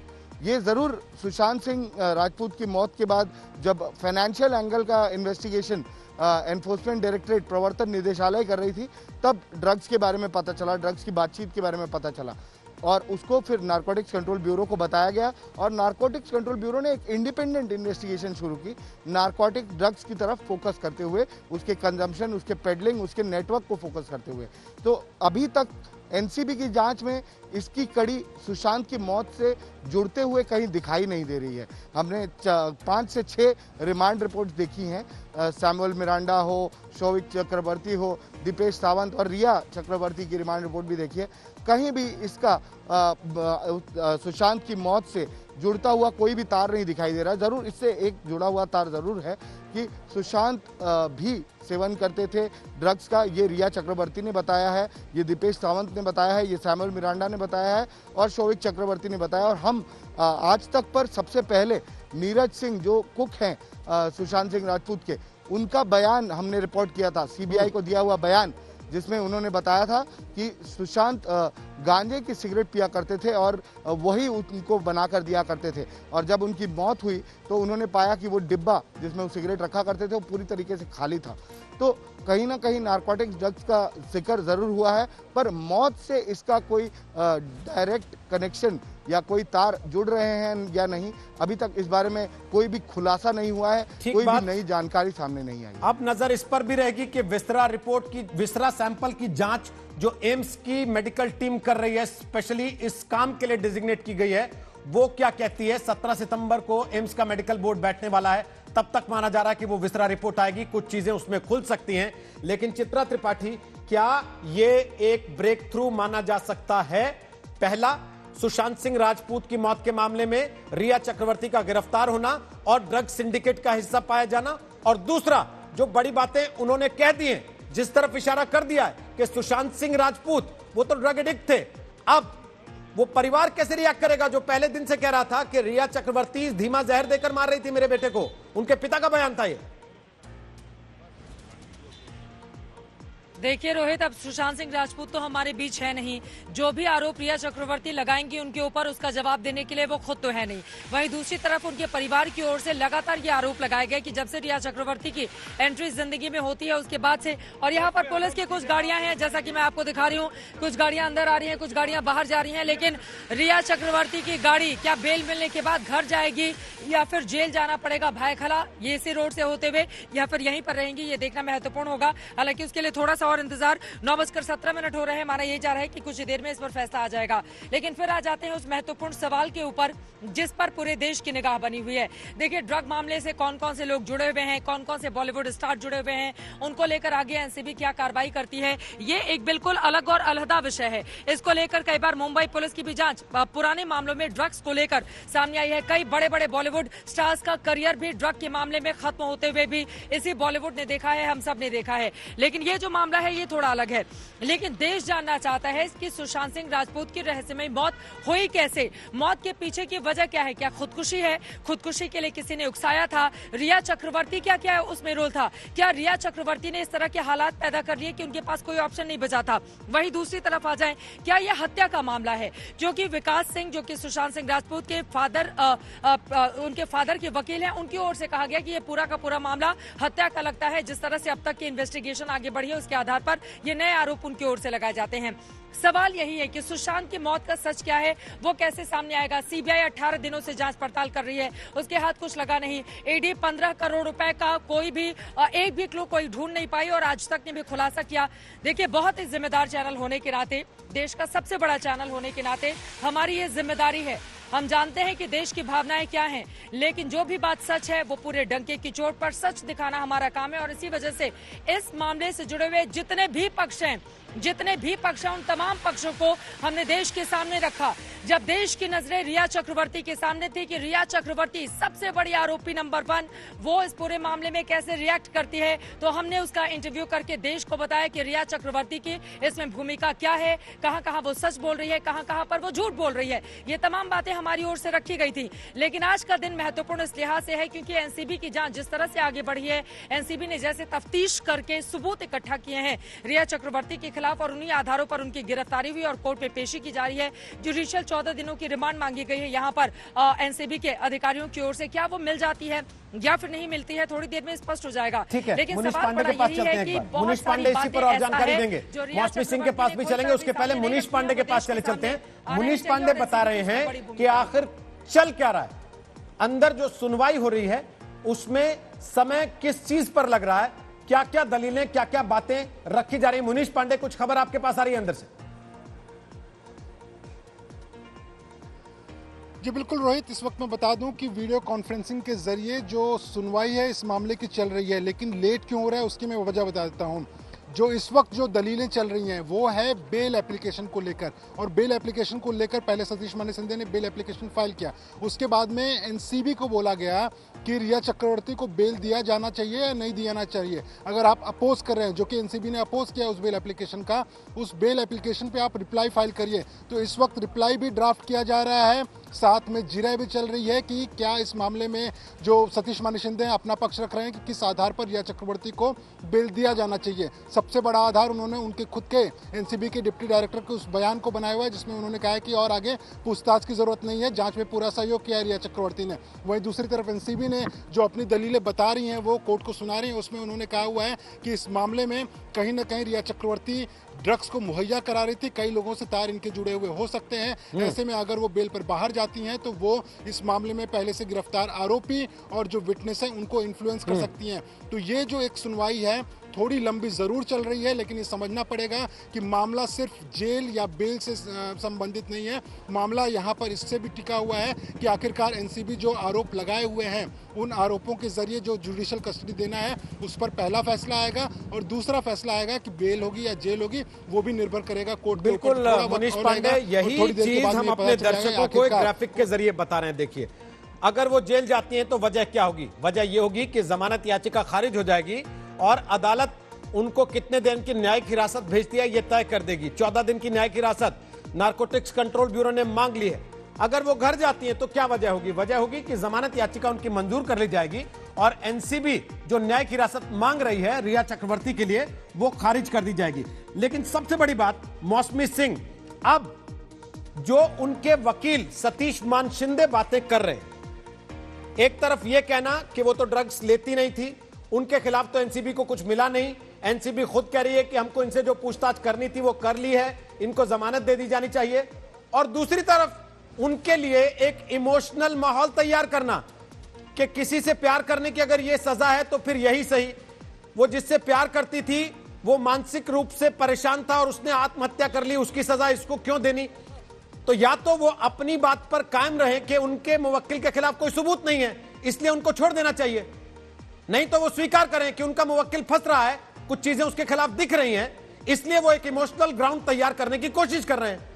ये जरूर सुशांत सिंह राजपूत की मौत के बाद जब फाइनेंशियल एंगल का इन्वेस्टिगेशन एनफोर्समेंट डायरेक्टरेट, प्रवर्तन निदेशालय कर रही थी, तब ड्रग्स के बारे में पता चला, ड्रग्स की बातचीत के बारे में पता चला और उसको फिर नारकोटिक्स कंट्रोल ब्यूरो को बताया गया और नारकोटिक्स कंट्रोल ब्यूरो ने एक इंडिपेंडेंट इन्वेस्टिगेशन शुरू की, नारकोटिक ड्रग्स की तरफ फोकस करते हुए, उसके कंजम्पशन, उसके पेडलिंग, उसके नेटवर्क को फोकस करते हुए। तो अभी तक एनसीबी की जांच में इसकी कड़ी सुशांत की मौत से जुड़ते हुए कहीं दिखाई नहीं दे रही है। हमने 5 से 6 रिमांड रिपोर्ट्स देखी हैं, सैमुअल मिरांडा हो, शौविक चक्रवर्ती हो, दीपेश सावंत और रिया चक्रवर्ती की रिमांड रिपोर्ट भी देखी है। कहीं भी इसका सुशांत की मौत से जुड़ता हुआ कोई भी तार नहीं दिखाई दे रहा। जरूर इससे एक जुड़ा हुआ तार जरूर है कि सुशांत भी सेवन करते थे ड्रग्स का, ये रिया चक्रवर्ती ने बताया है, ये दीपेश सावंत ने बताया है, ये सैमुअल मिरांडा ने बताया है और शौविक चक्रवर्ती ने बताया। और हम आज तक पर सबसे पहले नीरज सिंह जो कुक हैं सुशांत सिंह राजपूत के, उनका बयान हमने रिपोर्ट किया था, सीबीआई को दिया हुआ बयान, जिसमें उन्होंने बताया था कि सुशांत गांजे की सिगरेट पिया करते थे और वही उनको बनाकर दिया करते थे, और जब उनकी मौत हुई तो उन्होंने पाया कि वो डिब्बा जिसमें वो सिगरेट रखा करते थे वो पूरी तरीके से खाली था। तो कहीं ना कहीं नारकोटिक्स ड्रग्स का जिक्र जरूर हुआ है, पर मौत से इसका कोई डायरेक्ट कनेक्शन या कोई तार जुड़ रहे हैं या नहीं, अभी तक इस बारे में कोई भी खुलासा नहीं हुआ है, कोई भी नई जानकारी सामने नहीं आई। अब नजर इस पर भी रहेगी कि विसरा रिपोर्ट की, विसरा सैंपल की जांच जो एम्स की मेडिकल टीम कर रही है, स्पेशली इस काम के लिए डिजिग्नेट की गई है, वो क्या कहती है। 17 सितंबर को एम्स का मेडिकल बोर्ड बैठने वाला है, तब तक माना जा रहा है कि वो विसरा रिपोर्ट आएगी, कुछ चीजें उसमें खुल सकती हैं। लेकिन चित्रा त्रिपाठी, क्या ये एक ब्रेक थ्रू माना जा सकता है? पहला, सुशांत सिंह राजपूत की मौत के मामले में रिया चक्रवर्ती का गिरफ्तार होना और ड्रग सिंडिकेट का हिस्सा पाया जाना, और दूसरा, जो बड़ी बातें उन्होंने कह दी हैं, जिस तरफ इशारा कर दिया है कि सुशांत सिंह राजपूत वो तो ड्रग एडिक्ट थे, अब वो परिवार कैसे रिएक्ट करेगा जो पहले दिन से कह रहा था कि रिया चक्रवर्ती धीमा जहर देकर मार रही थी मेरे बेटे को। उनके पिता का बयान था ये। देखिए रोहित, अब सुशांत सिंह राजपूत तो हमारे बीच है नहीं, जो भी आरोप रिया चक्रवर्ती लगाएंगी उनके ऊपर उसका जवाब देने के लिए वो खुद तो है नहीं। वहीं दूसरी तरफ उनके परिवार की ओर से लगातार ये आरोप लगाए गए कि जब से रिया चक्रवर्ती की एंट्री जिंदगी में होती है उसके बाद से, और यहाँ पर पुलिस की कुछ गाड़ियां हैं, जैसा कि मैं आपको दिखा रही हूँ, कुछ गाड़ियां अंदर आ रही हैं, कुछ गाड़ियां बाहर जा रही हैं, लेकिन रिया चक्रवर्ती की गाड़ी क्या बेल मिलने के बाद घर जाएगी या फिर जेल जाना पड़ेगा भायखला ये इसी रोड से होते हुए, या फिर यहीं पर रहेंगी, ये देखना महत्वपूर्ण होगा। हालांकि उसके लिए थोड़ा सा और इंतजार, 9:17 हो रहे हैं, माना यह जा रहा है कि कुछ देर में इस पर फैसला आ जाएगा। लेकिन फिर आ जाते हैं उस महत्वपूर्ण सवाल के ऊपर जिस पर पूरे देश की निगाह बनी हुई है। देखिए, ड्रग मामले से कौन कौन से लोग जुड़े हुए हैं, कौन कौन से बॉलीवुड स्टार जुड़े हुए हैं, उनको लेकर आगे एनसीबी क्या कार्रवाई करती है, ये एक बिल्कुल अलग और अलहदा विषय है। इसको लेकर कई बार मुंबई पुलिस की भी जांच पुराने मामलों में ड्रग्स को लेकर सामने आई है। कई बड़े बड़े बॉलीवुड स्टार्स का करियर भी ड्रग के मामले में खत्म होते हुए भी इसी बॉलीवुड ने देखा है, हम सब ने देखा है। लेकिन ये जो मामला है ये थोड़ा अलग है। लेकिन देश जानना चाहता है कि सुशांत सिंह राजपूत की रहस्यमय मौत हुई कैसे, मौत के पीछे की वजह क्या है, क्या खुदकुशी है, खुदकुशी के लिए किसी ने उकसाया था, रिया चक्रवर्ती क्या क्या है उसमें रोल था, क्या रिया चक्रवर्ती ने इस तरह के हालात पैदा कर लिए कि उनके पास कोई ऑप्शन नहीं बचा था। वहीं दूसरी तरफ आ जाए, क्या यह हत्या का मामला है, जो कि विकास सिंह, जो कि सुशांत सिंह राजपूत के फादर उनके फादर के वकील हैं, उनकी ओर से कहा गया कि यह पूरा का पूरा मामला हत्या का लगता है। जिस तरह से अब तक की इन्वेस्टिगेशन आगे बढ़ी है उसके आधार पर ये नए आरोप उनकी ओर से लगाए जाते हैं। सवाल यही है कि सुशांत की मौत का सच क्या है, वो कैसे सामने आएगा। सीबीआई 18 दिनों से जांच पड़ताल कर रही है, उसके हाथ कुछ लगा नहीं। ईडी 15 करोड़ रुपए का कोई भी एक भी क्लू कोई ढूंढ नहीं पाई और आज तक ने भी खुलासा किया। देखिए, बहुत ही जिम्मेदार चैनल होने के नाते, देश का सबसे बड़ा चैनल होने के नाते हमारी ये जिम्मेदारी है। हम जानते हैं कि देश की भावनाएं क्या हैं, लेकिन जो भी बात सच है वो पूरे डंके की चोट पर सच दिखाना हमारा काम है। और इसी वजह से इस मामले से जुड़े हुए जितने भी पक्ष हैं उन तमाम पक्षों को हमने देश के सामने रखा। जब देश की नजरें रिया चक्रवर्ती के सामने थी कि रिया चक्रवर्ती सबसे बड़ी आरोपी नंबर 1, वो इस पूरे मामले में कैसे रिएक्ट करती है, तो हमने उसका इंटरव्यू करके देश को बताया कि रिया चक्रवर्ती की इसमें भूमिका क्या है, कहां कहां वो सच बोल रही है, कहां कहां पर वो झूठ बोल रही है। ये तमाम बातें हमारी ओर से रखी गई थी। लेकिन आज का दिन महत्वपूर्ण इस लिहाज से है क्योंकि एनसीबी की जांच जिस तरह से आगे बढ़ी है, एनसीबी ने जैसे तफ्तीश करके सबूत इकट्ठा किए हैं रिया चक्रवर्ती के खिलाफ, और उन्हीं आधारों पर उनकी गिरफ्तारी हुई और कोर्ट में पेशी की जा रही है। जुडिशियल 14 दिनों की रिमांड मांगी गई है यहाँ पर एनसीबी के अधिकारियों की ओर से। क्या वो मिल जाती है या फिर नहीं मिलती है, थोड़ी देर में स्पष्ट हो जाएगा। लेकिन मुनीष पांडे के पास चलते हैं, मुनीष पांडे इसी पर और जानकारी देंगे। मौसमी सिंह के पास भी चलेंगे, उसके पहले मुनीष पांडे के पास चलते हैं। मुनीष पांडे बता रहे हैं कि आखिर चल क्या रहा है, अंदर जो सुनवाई हो रही है उसमें समय किस चीज पर लग रहा है, क्या क्या दलीलें, क्या क्या बातें रखी जा रही है। मुनीष पांडे, कुछ खबर आपके पास आ रही है अंदर से? जी बिल्कुल रोहित, इस वक्त मैं बता दूं कि वीडियो कॉन्फ्रेंसिंग के जरिए जो सुनवाई है इस मामले की चल रही है, लेकिन लेट क्यों हो रहा है उसकी मैं वजह बता देता हूं। जो इस वक्त जो दलीलें चल रही हैं वो है बेल एप्लीकेशन को लेकर, और बेल एप्लीकेशन को लेकर पहले सतीश माने सिंधे ने बेल एप्लीकेशन फाइल किया, उसके बाद में एनसीबी को बोला गया कि रिया चक्रवर्ती को बेल दिया जाना चाहिए या नहीं दिया जाना चाहिए। अगर आप अपोज कर रहे हैं, जो कि एनसीबी ने अपोज किया उस बेल एप्लीकेशन का, उस बेल एप्लीकेशन पे आप रिप्लाई फाइल करिए। तो इस वक्त रिप्लाई भी ड्राफ्ट किया जा रहा है, साथ में जिरह भी चल रही है कि क्या इस मामले में जो सतीश मानी शिंदे अपना पक्ष रख रहे हैं कि किस आधार पर रिया चक्रवर्ती को बेल दिया जाना चाहिए। सबसे बड़ा आधार उन्होंने उनके खुद के एनसीबी के डिप्टी डायरेक्टर के उस बयान को बनाया हुआ है, जिसमें उन्होंने कहा है कि और आगे पूछताछ की जरूरत नहीं है, जांच में पूरा सहयोग किया है रिया चक्रवर्ती ने। वहीं दूसरी तरफ एनसीबी ने जो अपनी दलीलें बता रही हैं वो कोर्ट को सुना रही हैं, उसमें उन्होंने कहा हुआ है कि इस मामले में कहीं ना कहीं रिया चक्रवर्ती ड्रग्स को मुहैया करा रही थी, कई लोगों से तार इनके जुड़े हुए हो सकते हैं। ऐसे में अगर वो बेल पर बाहर जाती हैं तो वो इस मामले में पहले से गिरफ्तार आरोपी और जो विटनेस है उनको इन्फ्लुएंस कर सकती हैं। तो ये जो एक सुनवाई है थोड़ी लंबी जरूर चल रही है, लेकिन ये समझना पड़ेगा कि मामला सिर्फ जेल या बेल से संबंधित नहीं है। मामला यहाँ पर इससे भी टिका हुआ है कि आखिरकार एनसीबी जो आरोप लगाए हुए हैं उन आरोपों के जरिए जो जुडिशियल कस्टडी देना है उस पर पहला फैसला आएगा, और दूसरा फैसला आएगा कि बेल होगी या जेल होगी, वो भी निर्भर करेगा कोर्ट के ऊपर। बिल्कुल मनीष पांडे, यही चीज हम अपने दर्शकों को एक ग्राफिक के जरिए बता रहे हैं। देखिए, अगर वो जेल जाती हैं तो वजह क्या होगी? वजह ये होगी कि जमानत याचिका खारिज हो जाएगी और अदालत उनको कितने दिन की न्यायिक हिरासत भेजती है ये तय कर देगी। 14 दिन की न्यायिक हिरासत नारकोटिक्स कंट्रोल ब्यूरो ने मांग ली है। अगर वो घर जाती हैं तो क्या वजह होगी? वजह होगी कि जमानत याचिका उनकी मंजूर कर ली जाएगी और एनसीबी जो न्यायिक हिरासत मांग रही है रिया चक्रवर्ती के लिए वो खारिज कर दी जाएगी। लेकिन सबसे बड़ी बात, मौसमी सिंह, अब जो उनके वकील सतीश मान शिंदे बातें कर रहे हैं, एक तरफ यह कहना कि वो तो ड्रग्स लेती नहीं थी, उनके खिलाफ तो एनसीबी को कुछ मिला नहीं, एनसीबी खुद कह रही है कि हमको इनसे जो पूछताछ करनी थी वो कर ली है, इनको जमानत दे दी जानी चाहिए। और दूसरी तरफ उनके लिए एक इमोशनल माहौल तैयार करना कि किसी से प्यार करने की अगर ये सजा है तो फिर यही सही। वो जिससे प्यार करती थी वो मानसिक रूप से परेशान था और उसने आत्महत्या कर ली, उसकी सजा इसको क्यों देनी? तो या तो वो अपनी बात पर कायम रहे कि उनके मुवक्किल के खिलाफ कोई सबूत नहीं है इसलिए उनको छोड़ देना चाहिए, नहीं तो वो स्वीकार करें कि उनका मुवक्किल फंस रहा है, कुछ चीजें उसके खिलाफ दिख रही हैं, इसलिए वो एक इमोशनल ग्राउंड तैयार करने की कोशिश कर रहे हैं।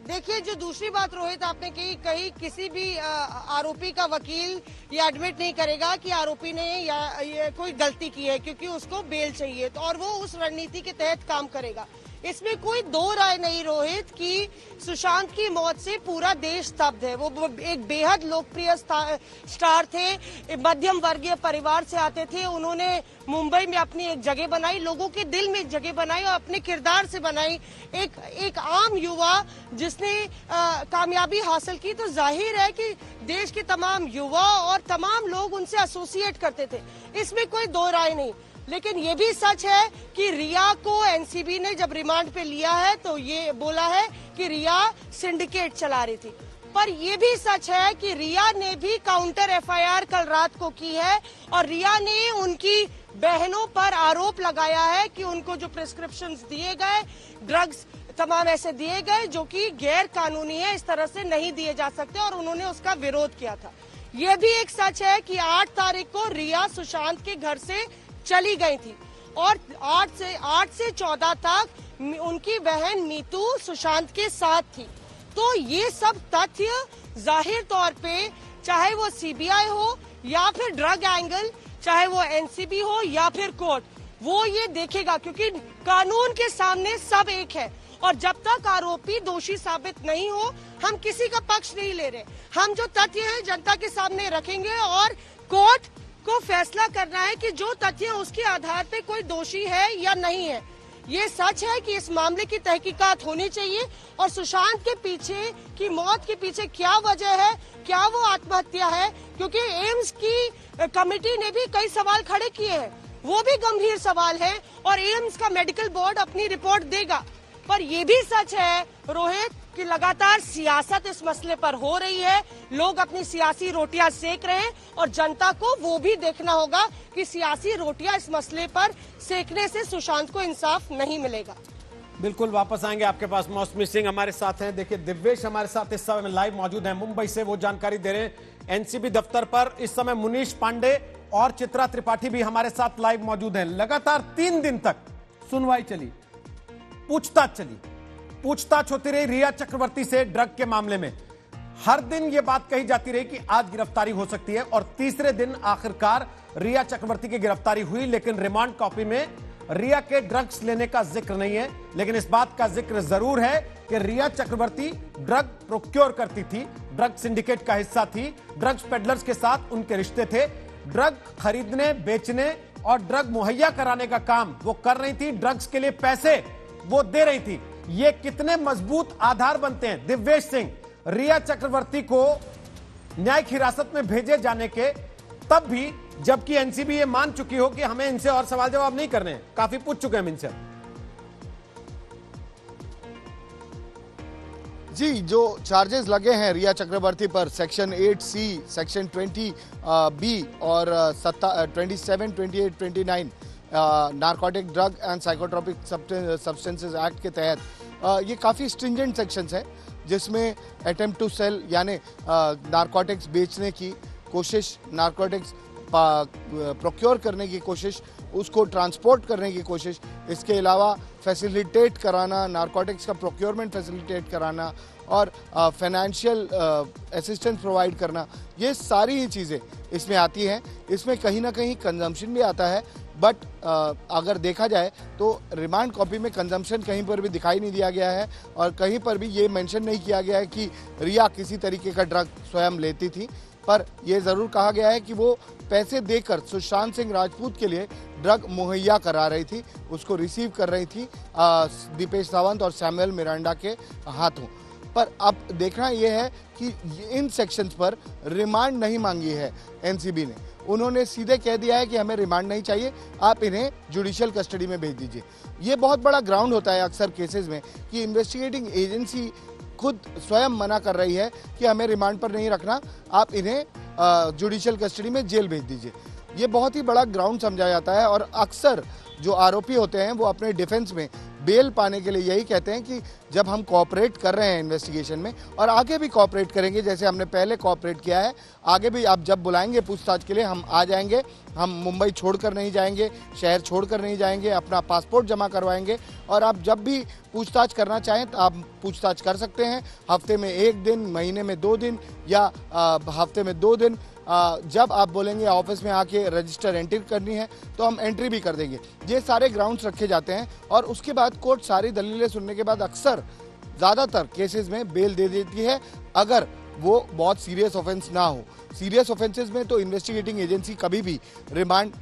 देखिए, जो दूसरी बात रोहित आपने कही किसी भी आरोपी का वकील ये एडमिट नहीं करेगा कि आरोपी ने या ये कोई गलती की है, क्योंकि उसको बेल चाहिए तो, और वो उस रणनीति के तहत काम करेगा। इसमें कोई दो राय नहीं रोहित कि सुशांत की मौत से पूरा देश स्तब्ध है। वो एक बेहद लोकप्रिय स्टार थे, मध्यम वर्गीय परिवार से आते थे, उन्होंने मुंबई में अपनी एक जगह बनाई, लोगों के दिल में एक जगह बनाई और अपने किरदार से बनाई। एक आम युवा जिसने कामयाबी हासिल की, तो जाहिर है कि देश के तमाम युवा और तमाम लोग उनसे एसोसिएट करते थे, इसमें कोई दो राय नहीं। लेकिन ये भी सच है कि रिया को एनसीबी ने जब रिमांड पे लिया है तो ये बोला है कि रिया सिंडिकेट चला रही थी, पर यह भी सच है कि रिया ने भी काउंटर एफआईआर कल रात को की है और रिया ने उनकी बहनों पर आरोप लगाया है कि उनको जो प्रिस्क्रिप्शंस दिए गए, ड्रग्स तमाम ऐसे दिए गए जो कि गैर कानूनी है, इस तरह से नहीं दिए जा सकते, और उन्होंने उसका विरोध किया था। यह भी एक सच है कि 8 तारीख को रिया सुशांत के घर से चली गई थी और 8 से 14 तक उनकी बहन मीतू सुशांत के साथ थी। तो ये सब तथ्य जाहिर तौर पे, चाहे वो सीबीआई हो या फिर ड्रग एंगल, चाहे वो एनसीबी हो या फिर कोर्ट, वो ये देखेगा, क्योंकि कानून के सामने सब एक है और जब तक आरोपी दोषी साबित नहीं हो हम किसी का पक्ष नहीं ले रहे। हम जो तथ्य हैं जनता के सामने रखेंगे और कोर्ट को फैसला करना है कि जो तथ्य उसके आधार पे कोई दोषी है या नहीं है। ये सच है कि इस मामले की तहकीकात होनी चाहिए और सुशांत के पीछे की मौत के पीछे क्या वजह है, क्या वो आत्महत्या है, क्योंकि एम्स की कमेटी ने भी कई सवाल खड़े किए हैं, वो भी गंभीर सवाल है और एम्स का मेडिकल बोर्ड अपनी रिपोर्ट देगा। पर यह भी सच है रोहित कि लगातार सियासत इस मसले पर हो रही है, लोग अपनी सियासी रोटियां सेक रहे हैं और जनता को वो भी देखना होगा कि सियासी रोटियां इस मसले पर सेकने से सुशांत को इंसाफ नहीं मिलेगा। बिल्कुल वापस आएंगे आपके पास। मौसमी सिंह हमारे साथ हैं। देखिए, दिव्येश हमारे साथ इस समय लाइव मौजूद है मुंबई से, वो जानकारी दे रहे हैं एनसीबी दफ्तर पर। इस समय मुनीश पांडे और चित्रा त्रिपाठी भी हमारे साथ लाइव मौजूद है। लगातार 3 दिन तक सुनवाई चली, पूछताछ चली, पूछताछ होती रही रिया चक्रवर्ती से ड्रग के मामले में। हर दिन यह बात कही जाती रही कि आज गिरफ्तारी हो सकती है और तीसरे दिन आखिरकार रिया चक्रवर्ती की गिरफ्तारी हुई, लेकिन रिमांड कॉपी में रिया के ड्रग्स लेने का जिक्र नहीं है। लेकिन इस बात का जिक्र जरूर है कि रिया चक्रवर्ती ड्रग प्रोक्योर करती थी, ड्रग सिंडिकेट का हिस्सा थी, ड्रग्स पेडलर्स के साथ उनके रिश्ते थे, ड्रग खरीदने, बेचने और ड्रग मुहैया कराने का काम वो कर रही थी, ड्रग्स के लिए पैसे वो दे रही थी। ये कितने मजबूत आधार बनते हैं दिव्येश सिंह रिया चक्रवर्ती को न्यायिक हिरासत में भेजे जाने के, तब भी जबकि एनसीबी ये मान चुकी हो कि हमें इनसे और सवाल जवाब नहीं करने हैं, काफी पूछ चुके हैं इनसे। जी, जो चार्जेस लगे हैं रिया चक्रवर्ती पर सेक्शन 8C, सेक्शन 20B और 27, 28, 29 narcotic drug and psychotropic substances act के तहत ये काफ़ी स्ट्रिंजेंट सेक्शंस हैं, जिसमें अटेम्प्ट टू सेल यानी नारकोटिक्स बेचने की कोशिश, नारकोटिक्स प्रोक्योर करने की कोशिश, उसको ट्रांसपोर्ट करने की कोशिश, इसके अलावा फैसिलिटेट कराना, नारकोटिक्स का प्रोक्योरमेंट फैसिलिटेट कराना और फाइनेंशियल असिस्टेंस प्रोवाइड करना, ये सारी ही चीज़ें इसमें आती हैं। इसमें कहीं ना कहीं कंजम्पशन भी आता है, बट अगर देखा जाए तो रिमांड कॉपी में कंजम्पशन कहीं पर भी दिखाई नहीं दिया गया है और कहीं पर भी ये मेंशन नहीं किया गया है कि रिया किसी तरीके का ड्रग स्वयं लेती थी। पर यह ज़रूर कहा गया है कि वो पैसे देकर सुशांत सिंह राजपूत के लिए ड्रग मुहैया करा रही थी, उसको रिसीव कर रही थी दीपेश सावंत और सैमुअल मिरांडा के हाथों। पर अब देखना यह है कि इन सेक्शंस पर रिमांड नहीं मांगी है एनसीबी ने। उन्होंने सीधे कह दिया है कि हमें रिमांड नहीं चाहिए, आप इन्हें जुडिशियल कस्टडी में भेज दीजिए। ये बहुत बड़ा ग्राउंड होता है अक्सर केसेस में कि इन्वेस्टिगेटिंग एजेंसी खुद स्वयं मना कर रही है कि हमें रिमांड पर नहीं रखना, आप इन्हें जुडिशियल कस्टडी में जेल भेज दीजिए। ये बहुत ही बड़ा ग्राउंड समझा जाता है और अक्सर जो आरोपी होते हैं वो अपने डिफेंस में बेल पाने के लिए यही कहते हैं कि जब हम कोऑपरेट कर रहे हैं इन्वेस्टिगेशन में और आगे भी कोऑपरेट करेंगे, जैसे हमने पहले कोऑपरेट किया है, आगे भी आप जब बुलाएंगे पूछताछ के लिए हम आ जाएंगे, हम मुंबई छोड़कर नहीं जाएंगे, शहर छोड़कर नहीं जाएंगे, अपना पासपोर्ट जमा करवाएंगे और आप जब भी पूछताछ करना चाहें तो आप पूछताछ कर सकते हैं, हफ्ते में 1 दिन, महीने में 2 दिन या हफ्ते में 2 दिन। जब आप बोलेंगे ऑफिस में आके रजिस्टर एंट्री करनी है तो हम एंट्री भी कर देंगे। ये सारे ग्राउंड्स रखे जाते हैं और उसके बाद कोर्ट सारी दलीलें सुनने के बाद अक्सर ज़्यादातर केसेस में बेल दे देती है, अगर वो बहुत सीरियस ऑफेंस ना हो। सीरियस ऑफेंसेस में तो इन्वेस्टिगेटिंग एजेंसी कभी भी रिमांड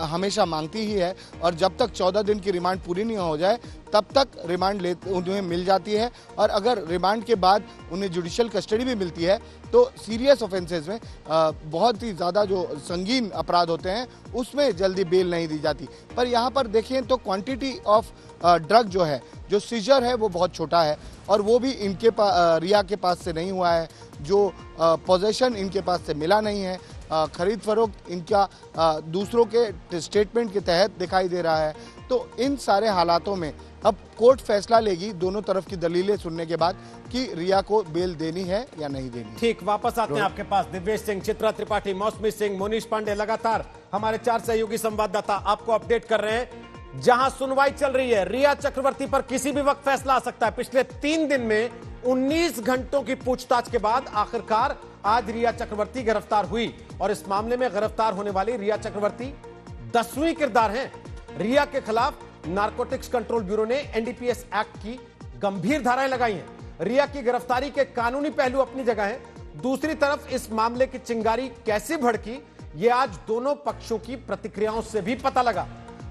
हमेशा मांगती ही है और जब तक 14 दिन की रिमांड पूरी नहीं हो जाए तब तक रिमांड उन्हें मिल जाती है और अगर रिमांड के बाद उन्हें जुडिशियल कस्टडी भी मिलती है तो सीरियस ऑफेंसेस में बहुत ही ज़्यादा जो संगीन अपराध होते हैं उसमें जल्दी बेल नहीं दी जाती। पर यहाँ पर देखें तो क्वांटिटी ऑफ ड्रग जो है, जो सीजर है वो बहुत छोटा है और वो भी इनके रिया के पास से नहीं हुआ है, जो पोजेशन इनके पास से मिला नहीं है, खरीद फरोख्त इनका दूसरों के स्टेटमेंट के तहत दिखाई दे रहा है। तो इन सारे हालातों में अब कोर्ट फैसला लेगी दोनों तरफ की दलीलें सुनने के बाद कि रिया को बेल देनी है या नहीं देनी। ठीक, वापस आते हैं आपके पास दिव्येश सिंह, चित्रा त्रिपाठी, मौसमी सिंह, मोनीश पांडे, लगातार हमारे 4 सहयोगी संवाददाता आपको अपडेट कर रहे हैं। जहां सुनवाई चल रही है, रिया चक्रवर्ती पर किसी भी वक्त फैसला आ सकता है। पिछले 3 दिन में 19 घंटों की पूछताछ के बाद आखिरकार आज रिया चक्रवर्ती गिरफ्तार हुई और इस मामले में गिरफ्तार होने वाली रिया चक्रवर्ती 10वीं किरदार हैं। रिया के खिलाफ नारकोटिक्स कंट्रोल ब्यूरो ने एनडीपीएस एक्ट की गंभीर धाराएं लगाई हैं। रिया की गिरफ्तारी के कानूनी पहलू अपनी जगह हैं, दूसरी तरफ इस मामले की चिंगारी कैसे भड़की ये आज दोनों पक्षों की प्रतिक्रियाओं से भी पता लगा।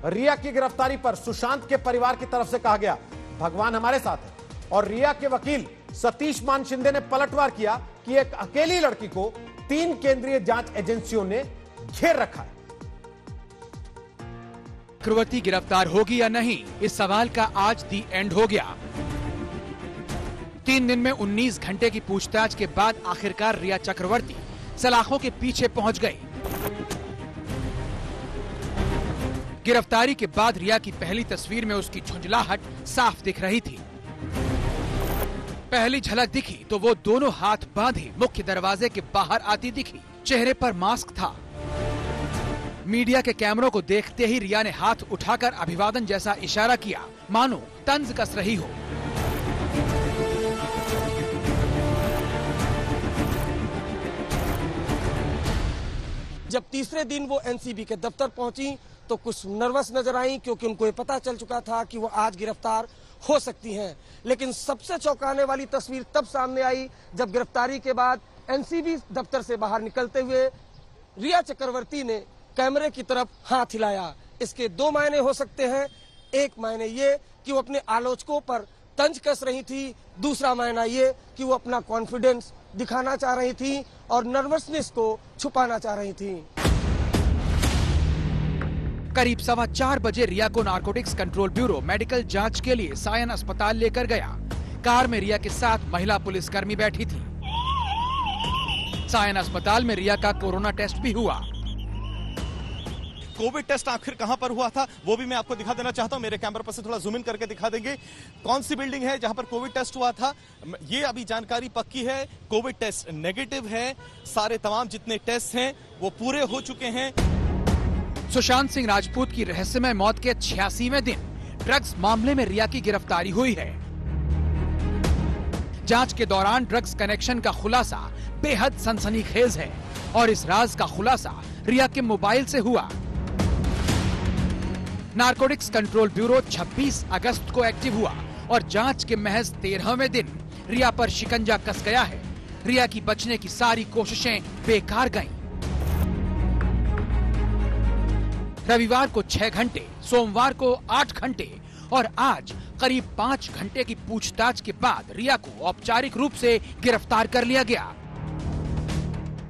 रिया की गिरफ्तारी पर सुशांत के परिवार की तरफ से कहा गया भगवान हमारे साथ है और रिया के वकील सतीश मान शिंदे ने पलटवार किया कि एक अकेली लड़की को 3 केंद्रीय जांच एजेंसियों ने घेर रखा है। चक्रवर्ती गिरफ्तार होगी या नहीं, इस सवाल का आज दी एंड हो गया। 3 दिन में 19 घंटे की पूछताछ के बाद आखिरकार रिया चक्रवर्ती सलाखों के पीछे पहुंच गई। गिरफ्तारी के बाद रिया की पहली तस्वीर में उसकी झुंझलाहट साफ दिख रही थी। पहली झलक दिखी तो वो दोनों हाथ बांधे मुख्य दरवाजे के बाहर आती दिखी, चेहरे पर मास्क था। मीडिया के कैमरों को देखते ही रिया ने हाथ उठाकर अभिवादन जैसा इशारा किया, मानो तंज कस रही हो। जब तीसरे दिन वो एनसीबी के दफ्तर पहुंची तो कुछ नर्वस नजर आई, क्योंकि उनको ये पता चल चुका था कि वो आज गिरफ्तार हो सकती हैं। लेकिन सबसे चौंकाने वाली तस्वीर तब सामने आई जब गिरफ्तारी के बाद एनसीबी दफ्तर से बाहर निकलते हुए रिया चक्रवर्ती ने कैमरे की तरफ हाथ हिलाया। इसके दो मायने हो सकते हैं। एक मायने ये कि वो अपने आलोचकों पर तंज कस रही थी, दूसरा मायना ये कि वो अपना कॉन्फिडेंस दिखाना चाह रही थी और नर्वसनेस को छुपाना चाह रही थी। करीब 4:15 बजे रिया को नारकोटिक्स कंट्रोल ब्यूरो मेडिकल जांच के लिए सायन अस्पताल लेकर गया। कार में रिया के साथ महिला पुलिसकर्मी बैठी थी। सायन अस्पताल में रिया का कोरोना टेस्ट भी हुआ। कोविड टेस्ट आखिर कहां पर हुआ था वो भी मैं आपको दिखा देना चाहता हूं। मेरे कैमरा पर से थोड़ा जूम इन करके दिखा देंगे कौन सी बिल्डिंग है जहां पर कोविड टेस्ट हुआ था। ये अभी जानकारी पक्की है, कोविड टेस्ट नेगेटिव है। सारे तमाम जितने टेस्ट हैं वो पूरे हो चुके हैं। सुशांत सिंह राजपूत की रहस्यमय मौत के 86वें दिन ड्रग्स मामले में रिया की गिरफ्तारी हुई है। जांच के दौरान ड्रग्स कनेक्शन का खुलासा बेहद सनसनीखेज है और इस राज का खुलासा रिया के मोबाइल से हुआ। नारकोटिक्स कंट्रोल ब्यूरो 26 अगस्त को एक्टिव हुआ और जांच के महज 13वें दिन रिया पर शिकंजा कस गया है। रिया की बचने की सारी कोशिशें बेकार गईं। रविवार को 6 घंटे, सोमवार को 8 घंटे और आज करीब 5 घंटे की पूछताछ के बाद रिया को औपचारिक रूप से गिरफ्तार कर लिया गया।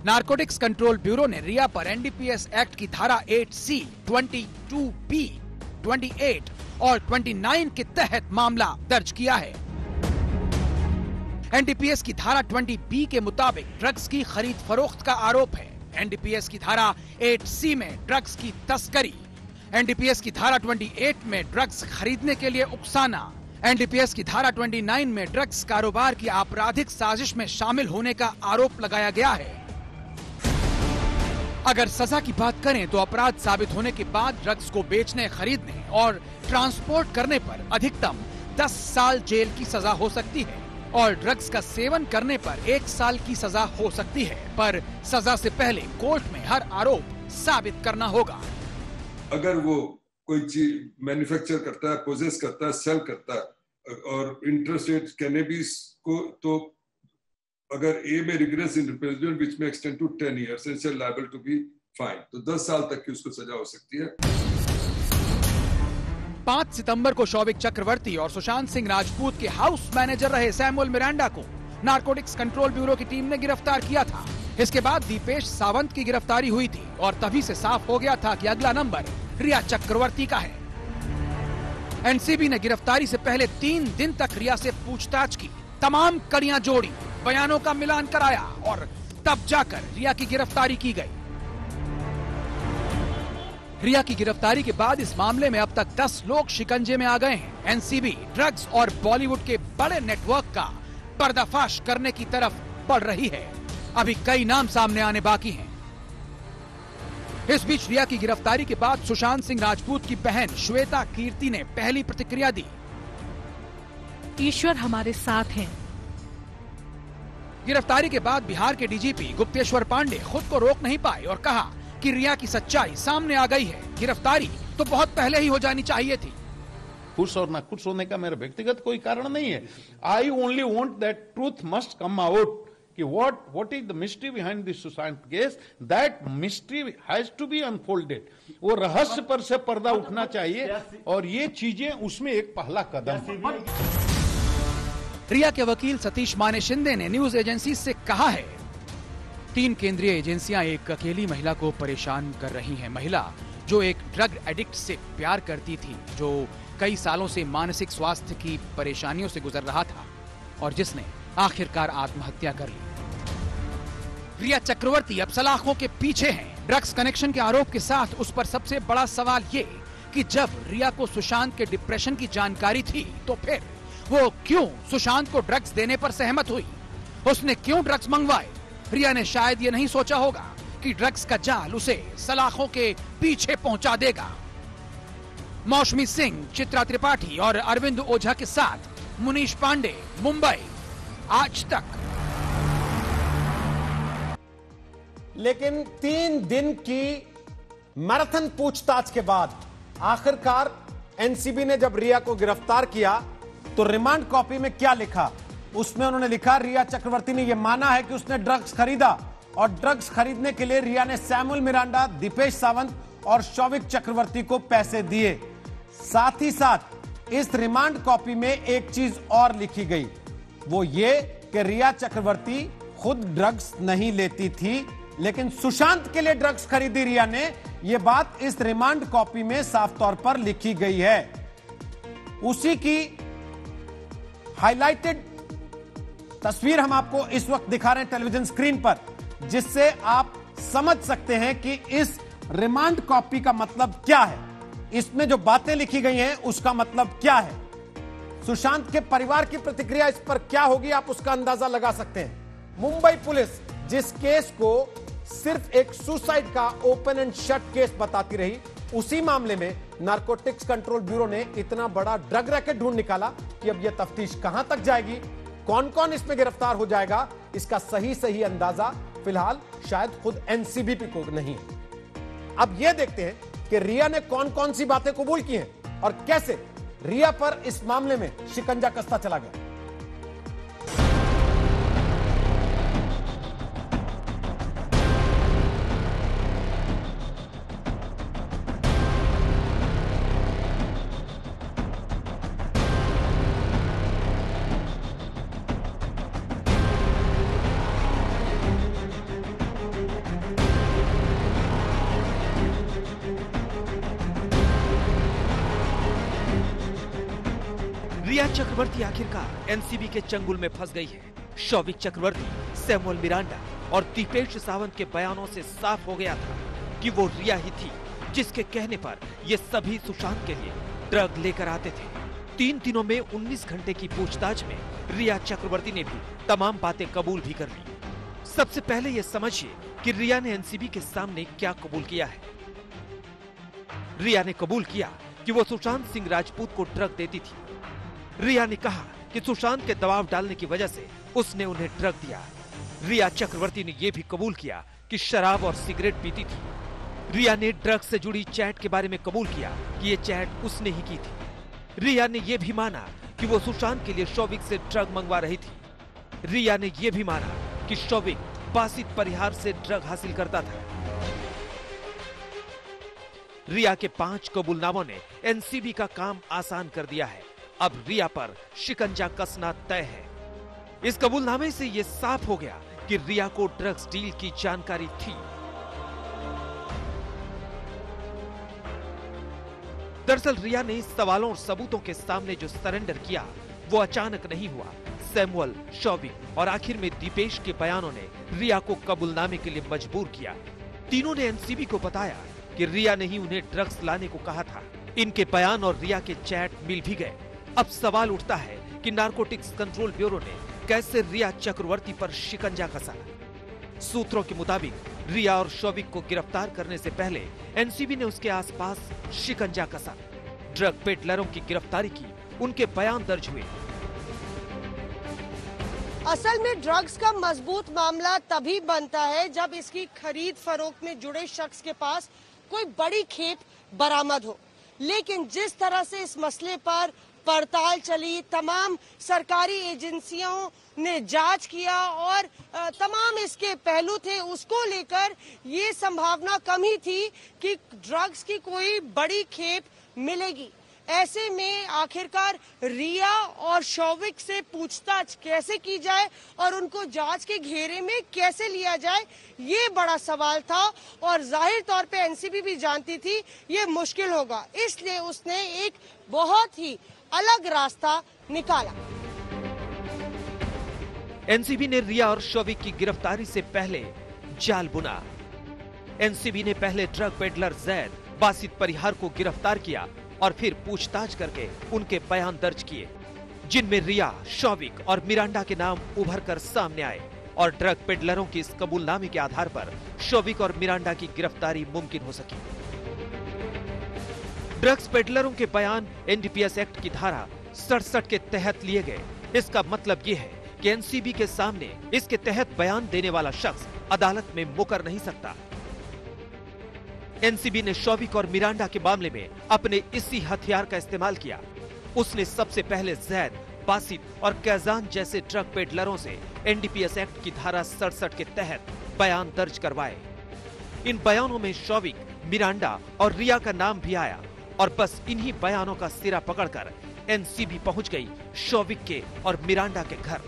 नारकोटिक्स कंट्रोल ब्यूरो ने रिया पर एनडीपीएस एक्ट की धारा 8C, 22B, 28 और 29 के तहत मामला दर्ज किया है। एनडीपीएस की धारा 20B के मुताबिक ड्रग्स की खरीद फरोख्त का आरोप है। एनडीपीएस की धारा 8C में ड्रग्स की तस्करी, एनडीपीएस की धारा 28 में ड्रग्स खरीदने के लिए उकसाना, एनडीपीएस की धारा 29 में ड्रग्स कारोबार की आपराधिक साजिश में शामिल होने का आरोप लगाया गया है। अगर सजा की बात करें तो अपराध साबित होने के बाद ड्रग्स को बेचने, खरीदने और ट्रांसपोर्ट करने पर अधिकतम 10 साल जेल की सजा हो सकती है और ड्रग्स का सेवन करने पर 1 साल की सजा हो सकती है। पर सजा से पहले कोर्ट में हर आरोप साबित करना होगा। अगर वो कोई चीज मैन्युफैक्चर करता है, पोजेस करता है, सेल करता है और इंटरस्टेट कैनेबिस को, तो अगर ए में रिग्रेस इन रिप्रेजेंट विच में extend to 10 years it's liable to be fine, तो 10 साल तक की उसको सजा हो सकती है। 5 सितंबर को शौविक चक्रवर्ती और सुशांत सिंह राजपूत के हाउस मैनेजर रहे सैमुअल मिरांडा को नारकोटिक्स कंट्रोल ब्यूरो की टीम ने गिरफ्तार किया था। इसके बाद दीपेश सावंत की गिरफ्तारी हुई थी और तभी से साफ हो गया था कि अगला नंबर रिया चक्रवर्ती का है। एनसीबी ने गिरफ्तारी से पहले 3 दिन तक रिया से पूछताछ की, तमाम कड़ियां जोड़ी, बयानों का मिलान कराया और तब जाकर रिया की गिरफ्तारी की गई। रिया की गिरफ्तारी के बाद इस मामले में अब तक 10 लोग शिकंजे में आ गए हैं। एनसीबी ड्रग्स और बॉलीवुड के बड़े नेटवर्क का पर्दाफाश करने की तरफ बढ़ रही है। अभी कई नाम सामने आने बाकी हैं। इस बीच रिया की गिरफ्तारी के बाद सुशांत सिंह राजपूत की बहन श्वेता कीर्ति ने पहली प्रतिक्रिया दी। ईश्वर हमारे साथ हैं। गिरफ्तारी के बाद बिहार के डीजीपी गुप्तेश्वर पांडे खुद को रोक नहीं पाए और कहा कि रिया की सच्चाई सामने आ गई है। गिरफ्तारी तो बहुत पहले ही हो जानी चाहिए थी। खुश और ना खुश होने का मेरा व्यक्तिगत कोई कारण नहीं है। I only want that truth must come out कि what is the mystery behind this Sushant case, that mystery has to be unfolded। वो रहस्य पर से पर्दा उठना चाहिए और ये चीजें उसमें एक पहला कदम। रिया के वकील सतीश माने शिंदे ने न्यूज एजेंसी से कहा है, 3 केंद्रीय एजेंसियां एक अकेली महिला को परेशान कर रही हैं। महिला जो एक ड्रग एडिक्ट से प्यार करती थी, जो कई सालों से मानसिक स्वास्थ्य की परेशानियों से गुजर रहा था और जिसने आखिरकार आत्महत्या कर ली। रिया चक्रवर्ती अब सलाखों के पीछे हैं। ड्रग्स कनेक्शन के आरोप के साथ उस पर सबसे बड़ा सवाल ये कि जब रिया को सुशांत के डिप्रेशन की जानकारी थी तो फिर वो क्यों सुशांत को ड्रग्स देने पर सहमत हुई? उसने क्यों ड्रग्स मंगवाए? रिया ने शायद ये नहीं सोचा होगा कि ड्रग्स का जाल उसे सलाखों के पीछे पहुंचा देगा। मौसमी सिंह, चित्रा त्रिपाठी और अरविंद ओझा के साथ मुनीश पांडे, मुंबई, आज तक। लेकिन 3 दिन की मैराथन पूछताछ के बाद आखिरकार एनसीबी ने जब रिया को गिरफ्तार किया तो रिमांड कॉपी में क्या लिखा? उसमें उन्होंने लिखा, रिया चक्रवर्ती ने यह माना है कि उसने ड्रग्स खरीदा और ड्रग्स खरीदने के लिए रिया ने सैमुअल मिरांडा, दीपेश सावंत और शौविक चक्रवर्ती को पैसे दिए। साथ ही साथ इस रिमांड कॉपी में एक चीज और लिखी गई, वो ये कि रिया चक्रवर्ती खुद ड्रग्स नहीं लेती थी, लेकिन सुशांत के लिए ड्रग्स खरीदी रिया ने। यह बात इस रिमांड कॉपी में साफ तौर पर लिखी गई है। उसी की हाइलाइटेड तस्वीर हम आपको इस वक्त दिखा रहे हैं टेलीविजन स्क्रीन पर, जिससे आप समझ सकते हैं कि इस रिमांड कॉपी का मतलब क्या है, इसमें जो बातें लिखी गई हैं उसका मतलब क्या है। सुशांत के परिवार की प्रतिक्रिया इस पर क्या होगी, आप उसका अंदाजा लगा सकते हैं। मुंबई पुलिस जिस केस को सिर्फ एक सुसाइड का ओपन एंड शट केस बताती रही, उसी मामले में नारकोटिक्स कंट्रोल ब्यूरो ने इतना बड़ा ड्रग रैकेट ढूंढ निकाला कि अब यह तफ्तीश कहां तक जाएगी, कौन कौन इसमें गिरफ्तार हो जाएगा, इसका सही अंदाजा फिलहाल शायद खुद एनसीबी को नहीं है। अब यह देखते हैं कि रिया ने कौन कौन सी बातें कबूल की हैं और कैसे रिया पर इस मामले में शिकंजा कसता चला गया। रिया चक्रवर्ती आखिरकार एनसीबी के चंगुल में फंस गई है। शौविक चक्रवर्ती, सैमुअल मिरांडा और दीपेश सावंत के बयानों से साफ हो गया था कि वो रिया ही थी जिसके कहने पर ये सभी सुशांत के लिए ड्रग लेकर आते थे। 3 दिनों में 19 घंटे की पूछताछ में रिया चक्रवर्ती ने भी तमाम बातें कबूल भी कर ली। सबसे पहले ये समझिए कि रिया ने एनसीबी के सामने क्या कबूल किया है। रिया ने कबूल किया कि वो सुशांत सिंह राजपूत को ड्रग देती थी। रिया ने कहा कि सुशांत के दबाव डालने की वजह से उसने उन्हें ड्रग दिया। रिया चक्रवर्ती ने यह भी कबूल किया कि शराब और सिगरेट पीती थी। रिया ने ड्रग से जुड़ी चैट के बारे में कबूल किया कि ये चैट उसने ही की थी। रिया ने यह भी माना कि वो सुशांत के लिए शौविक से ड्रग मंगवा रही थी। रिया ने यह भी माना कि शौविक बासित परिहार से ड्रग हासिल करता था। रिया के 5 कबूलनामों ने एनसीबी का काम आसान कर दिया है। अब रिया पर शिकंजा कसना तय है। इस कबूलनामे से यह साफ हो गया कि रिया को ड्रग्स डील की जानकारी थी। दरअसल रिया ने सवालों और सबूतों के सामने जो सरेंडर किया वो अचानक नहीं हुआ। सैमुअल, शौविक और आखिर में दीपेश के बयानों ने रिया को कबूलनामे के लिए मजबूर किया। तीनों ने एनसीबी को बताया कि रिया ने ही उन्हें ड्रग्स लाने को कहा था। इनके बयान और रिया के चैट मिल भी गए। अब सवाल उठता है कि नारकोटिक्स कंट्रोल ब्यूरो ने कैसे रिया चक्रवर्ती पर शिकंजा कसा। सूत्रों के मुताबिक रिया और शौविक को गिरफ्तार करने से पहले एनसीबी ने उसके आसपास शिकंजा कसा। ड्रग पेडलरों की गिरफ्तारी की, उनके बयान दर्ज हुए। असल में ड्रग्स का मजबूत मामला तभी बनता है जब इसकी खरीद फरोख्त में जुड़े शख्स के पास कोई बड़ी खेप बरामद हो। लेकिन जिस तरह से इस मसले पर पड़ताल चली, तमाम सरकारी एजेंसियों ने जांच किया और तमाम इसके पहलू थे, उसको लेकर ये संभावना कम ही थी कि ड्रग्स की कोई बड़ी खेप मिलेगी। ऐसे में आखिरकार रिया और शौविक से पूछताछ कैसे की जाए और उनको जांच के घेरे में कैसे लिया जाए, ये बड़ा सवाल था। और जाहिर तौर पे एनसीबी भी जानती थी ये मुश्किल होगा, इसलिए उसने एक बहुत ही अलग रास्ता निकाला। एनसीबी ने रिया और शौविक की गिरफ्तारी से पहले जाल बुना। एनसीबी ने पहले ड्रग पेडलर जैद, बासित परिहार को गिरफ्तार किया और फिर पूछताछ करके उनके बयान दर्ज किए, जिनमें रिया, शौविक और मिरांडा के नाम उभर कर सामने आए। और ड्रग पेडलरों के इस कबूलनामे के आधार पर शौविक और मिरांडा की गिरफ्तारी मुमकिन हो सकी। ड्रग्स पेडलरों के बयान एनडीपीएस एक्ट की धारा 67 के तहत लिए गए। इसका मतलब यह है कि एनसीबी के सामने इसके तहत बयान देने वाला शख्स अदालत में मुकर नहीं सकता। एनसीबी ने शौविक और मिरांडा के मामले में अपने इसी हथियार का इस्तेमाल किया। उसने सबसे पहले जैद, बासित और कैजान जैसे ड्रग पेडलरों से एनडीपीएस एक्ट की धारा 67 के तहत बयान दर्ज करवाए। इन बयानों में शौविक, मिरांडा और रिया का नाम भी आया और बस इन्हीं बयानों का सिरा पकड़कर एनसीबी पहुंच गई शौविक के और मिरांडा के घर।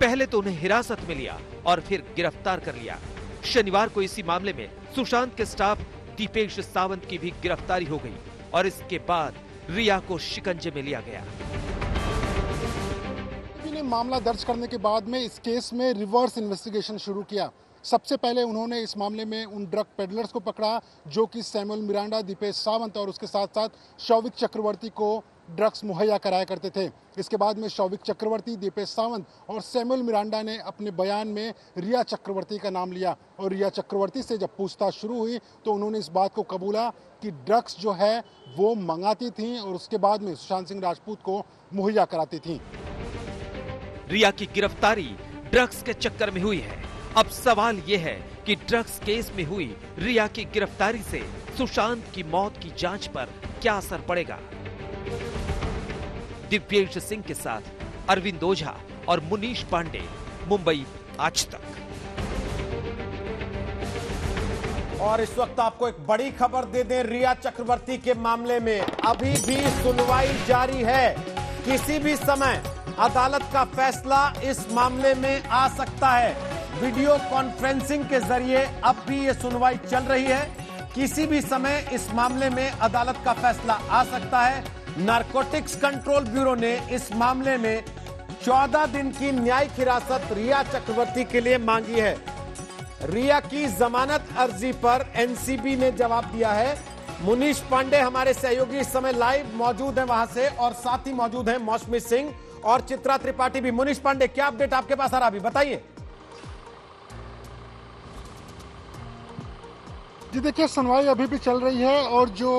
पहले तो उन्हें हिरासत में लिया और फिर गिरफ्तार कर लिया। शनिवार को इसी मामले में सुशांत के स्टाफ दीपेश सावंत की भी गिरफ्तारी हो गई और इसके बाद रिया को शिकंजे में लिया गया। मामला दर्ज करने के बाद में इस केस में रिवर्स इन्वेस्टिगेशन शुरू किया। सबसे पहले उन्होंने इस मामले में उन ड्रग पेडलर्स को पकड़ा जो कि सैमुअल मिरांडा, दीपेश सावंत और उसके साथ साथ शौविक चक्रवर्ती को ड्रग्स मुहैया कराया करते थे। इसके बाद में शौविक चक्रवर्ती, दीपेश सावंत और सैमुअल मिरांडा ने अपने बयान में रिया चक्रवर्ती का नाम लिया और रिया चक्रवर्ती से जब पूछताछ शुरू हुई तो उन्होंने इस बात को कबूला कि ड्रग्स जो है वो मंगाती थी और उसके बाद में सुशांत सिंह राजपूत को मुहैया कराती थी। रिया की गिरफ्तारी ड्रग्स के चक्कर में हुई है। अब सवाल ये है कि ड्रग्स केस में हुई रिया की गिरफ्तारी से सुशांत की मौत की जांच पर क्या असर पड़ेगा। दिव्येश सिंह के साथ अरविंद ओझा और मुनीश पांडे, मुंबई आज तक। और इस वक्त आपको एक बड़ी खबर दे दें, रिया चक्रवर्ती के मामले में अभी भी सुनवाई जारी है। किसी भी समय अदालत का फैसला इस मामले में आ सकता है। वीडियो कॉन्फ्रेंसिंग के जरिए अब भी ये सुनवाई चल रही है। किसी भी समय इस मामले में अदालत का फैसला आ सकता है। नारकोटिक्स कंट्रोल ब्यूरो ने इस मामले में 14 दिन की न्यायिक हिरासत रिया चक्रवर्ती के लिए मांगी है। रिया की जमानत अर्जी पर एनसीबी ने जवाब दिया है। मुनीश पांडे हमारे सहयोगी इस समय लाइव मौजूद हैं वहां से, और साथ ही मौजूद हैं मौसमी सिंह और चित्रा त्रिपाठी भी। मुनीश पांडे, क्या अपडेट आपके पास आ रहा, अभी बताइए। जी देखिए, सुनवाई अभी भी चल रही है और जो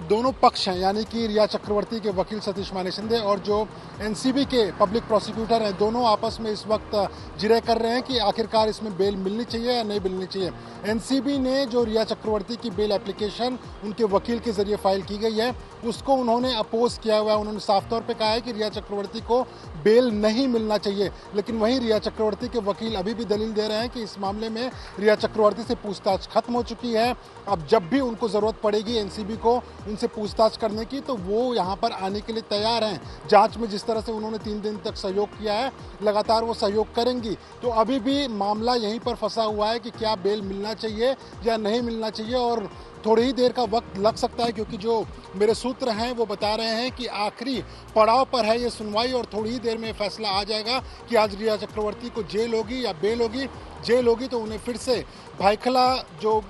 दोनों पक्ष हैं यानी कि रिया चक्रवर्ती के वकील सतीश माने शिंदे और जो एनसीबी के पब्लिक प्रोसिक्यूटर हैं, दोनों आपस में इस वक्त जिरह कर रहे हैं कि आखिरकार इसमें बेल मिलनी चाहिए या नहीं मिलनी चाहिए। एनसीबी ने जो रिया चक्रवर्ती की बेल एप्लीकेशन उनके वकील के जरिए फाइल की गई है उसको उन्होंने अपोज किया हुआ है। उन्होंने साफ तौर पे कहा है कि रिया चक्रवर्ती को बेल नहीं मिलना चाहिए, लेकिन वहीं रिया चक्रवर्ती के वकील अभी भी दलील दे रहे हैं कि इस मामले में रिया चक्रवर्ती से पूछताछ खत्म हो चुकी है। अब जब भी उनको जरूरत पड़ेगी एनसीबी को उनसे पूछताछ करने की तो वो यहाँ पर आने के लिए तैयार हैं। जांच में जिस तरह से उन्होंने 3 दिन तक सहयोग किया है, लगातार वो सहयोग करेंगी। तो अभी भी मामला यहीं पर फंसा हुआ है कि क्या बेल मिलना चाहिए या नहीं मिलना चाहिए, और थोड़ी ही देर का वक्त लग सकता है क्योंकि जो मेरे सूत्र हैं वो बता रहे हैं कि आखिरी पड़ाव पर है ये सुनवाई और थोड़ी ही देर में फैसला आ जाएगा कि आज रिया चक्रवर्ती को जेल होगी या बेल होगी। जेल होगी तो उन्हें फिर से भाईखला जो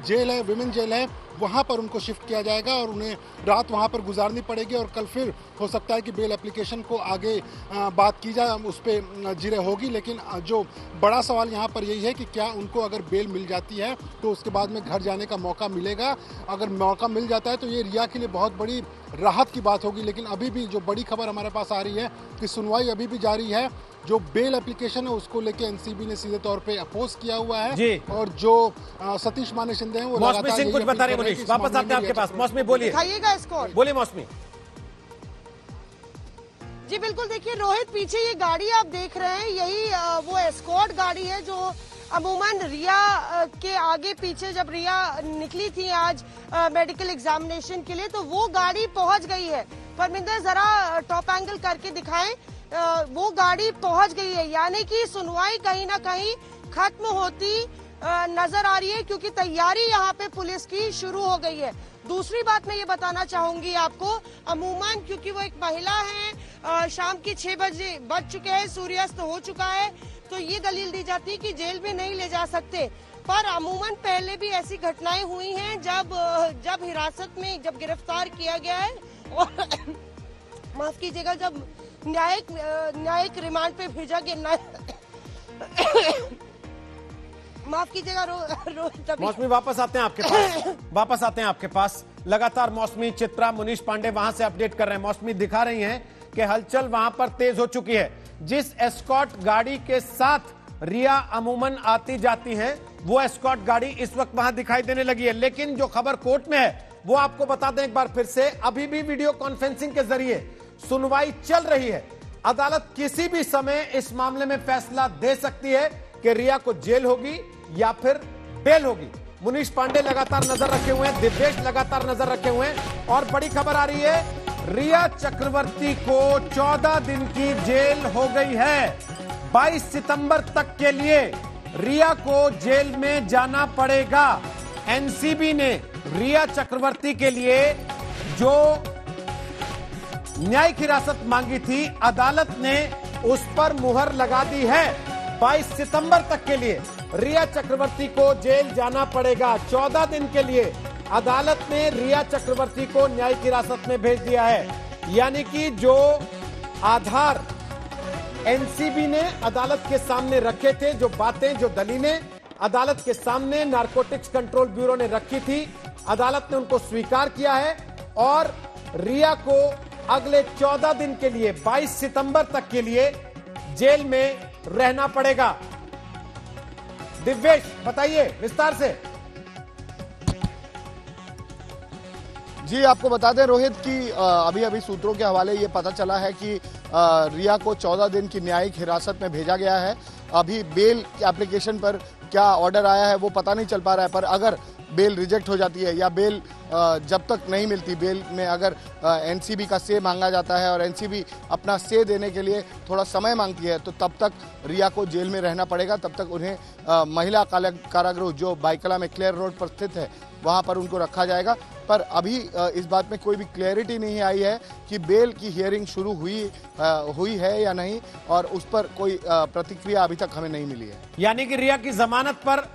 जेल है, विमेन जेल है, वहाँ पर उनको शिफ्ट किया जाएगा और उन्हें रात वहाँ पर गुजारनी पड़ेगी और कल फिर हो सकता है कि बेल एप्लीकेशन को आगे बात की जाए, उस पर जिरह होगी। लेकिन जो बड़ा सवाल यहाँ पर यही है कि क्या उनको अगर बेल मिल जाती है तो उसके बाद में घर जाने का मौका मिलेगा। अगर मौका मिल जाता है तो ये रिया के लिए बहुत बड़ी राहत की बात होगी। लेकिन अभी भी जो बड़ी खबर हमारे पास आ रही है कि सुनवाई अभी भी जारी है। जो बेल एप्लीकेशन है उसको लेके एनसीबी ने सीधे तौर पे अपोज किया हुआ है और जो सतीश माने शिंदे हैं वो मौसमी सिंह कुछ बता रहे हैं। मुनीश, वापस आते हैं आपके पास। मौसमी बोलिए, दिखाइएगा इसको। बोलिए मौसमी। जी बिल्कुल, देखिए रोहित, पीछे ये गाड़ी आप देख रहे हैं यही वो एस्कॉर्ट गाड़ी है जो अमूमन रिया के आगे पीछे जब रिया निकली थी आज मेडिकल एग्जामिनेशन के लिए तो वो गाड़ी पहुंच गई है। परमिंदर जरा टॉप एंगल करके दिखाएं, वो गाड़ी पहुंच गई है, यानी कि सुनवाई कहीं ना कहीं खत्म होती नजर आ रही है क्योंकि तैयारी यहाँ पे पुलिस की शुरू हो गई है। दूसरी बात मैं ये बताना चाहूंगी आपको, अमूमन क्योंकि वो एक महिला है, शाम के 6 बजे बज चुके हैं, सूर्यास्त हो चुका है, तो ये दलील दी जाती है कि जेल में नहीं ले जा सकते। पर अमूमन पहले भी ऐसी घटनाएं हुई हैं जब हिरासत में जब गिरफ्तार किया गया है और माफ कीजिएगा जब न्यायिक रिमांड पे भेजा गया माफ कीजिएगा मौसमी, वापस आते हैं आपके पास। वापस आते हैं आपके पास। लगातार मौसमी, चित्रा, मुनीश पांडे वहां से अपडेट कर रहे हैं। मौसमी दिखा रही हैं कि हलचल वहां पर तेज हो चुकी है। जिस एस्कॉर्ट गाड़ी के साथ रिया अमूमन आती जाती हैं, वो एस्कॉर्ट गाड़ी इस वक्त वहां दिखाई देने लगी है। लेकिन जो खबर कोर्ट में है वो आपको बता दें एक बार फिर से, अभी भी वीडियो कॉन्फ्रेंसिंग के जरिए सुनवाई चल रही है। अदालत किसी भी समय इस मामले में फैसला दे सकती है कि रिया को जेल होगी या फिर बेल होगी। मुनीश पांडे लगातार नजर रखे हुए हैं, दिव्येश लगातार नजर रखे हुए हैं और बड़ी खबर आ रही है, रिया चक्रवर्ती को 14 दिन की जेल हो गई है। 22 सितंबर तक के लिए रिया को जेल में जाना पड़ेगा। एनसीबी ने रिया चक्रवर्ती के लिए जो न्यायिक हिरासत मांगी थी, अदालत ने उस पर मुहर लगा दी है। 22 सितंबर तक के लिए रिया चक्रवर्ती को जेल जाना पड़ेगा। 14 दिन के लिए अदालत ने रिया चक्रवर्ती को न्यायिक हिरासत में भेज दिया है। यानी कि जो आधार एनसीबी ने अदालत के सामने रखे थे, जो बातें, जो दलीलें अदालत के सामने नारकोटिक्स कंट्रोल ब्यूरो ने रखी थी, अदालत ने उनको स्वीकार किया है और रिया को अगले 14 दिन के लिए 22 सितंबर तक के लिए जेल में रहना पड़ेगा। दिव्येश बताइए विस्तार से। जी आपको बता दें रोहित कि अभी अभी सूत्रों के हवाले ये पता चला है कि रिया को 14 दिन की न्यायिक हिरासत में भेजा गया है। अभी बेल एप्लीकेशन पर क्या ऑर्डर आया है वो पता नहीं चल पा रहा है, पर अगर बेल रिजेक्ट हो जाती है या बेल जब तक नहीं मिलती, बेल में अगर एनसीबी का से मांगा जाता है और एनसीबी अपना से देने के लिए थोड़ा समय मांगती है, तो तब तक रिया को जेल में रहना पड़ेगा। तब तक उन्हें महिला कारागृह जो बाइकला में क्लेयर रोड पर स्थित है वहां पर उनको रखा जाएगा। पर अभी इस बात में कोई भी क्लैरिटी नहीं आई है कि बेल की हियरिंग शुरू हुई है या नहीं, और उस पर कोई प्रतिक्रिया अभी तक हमें नहीं मिली है। यानी कि रिया की जमानत पर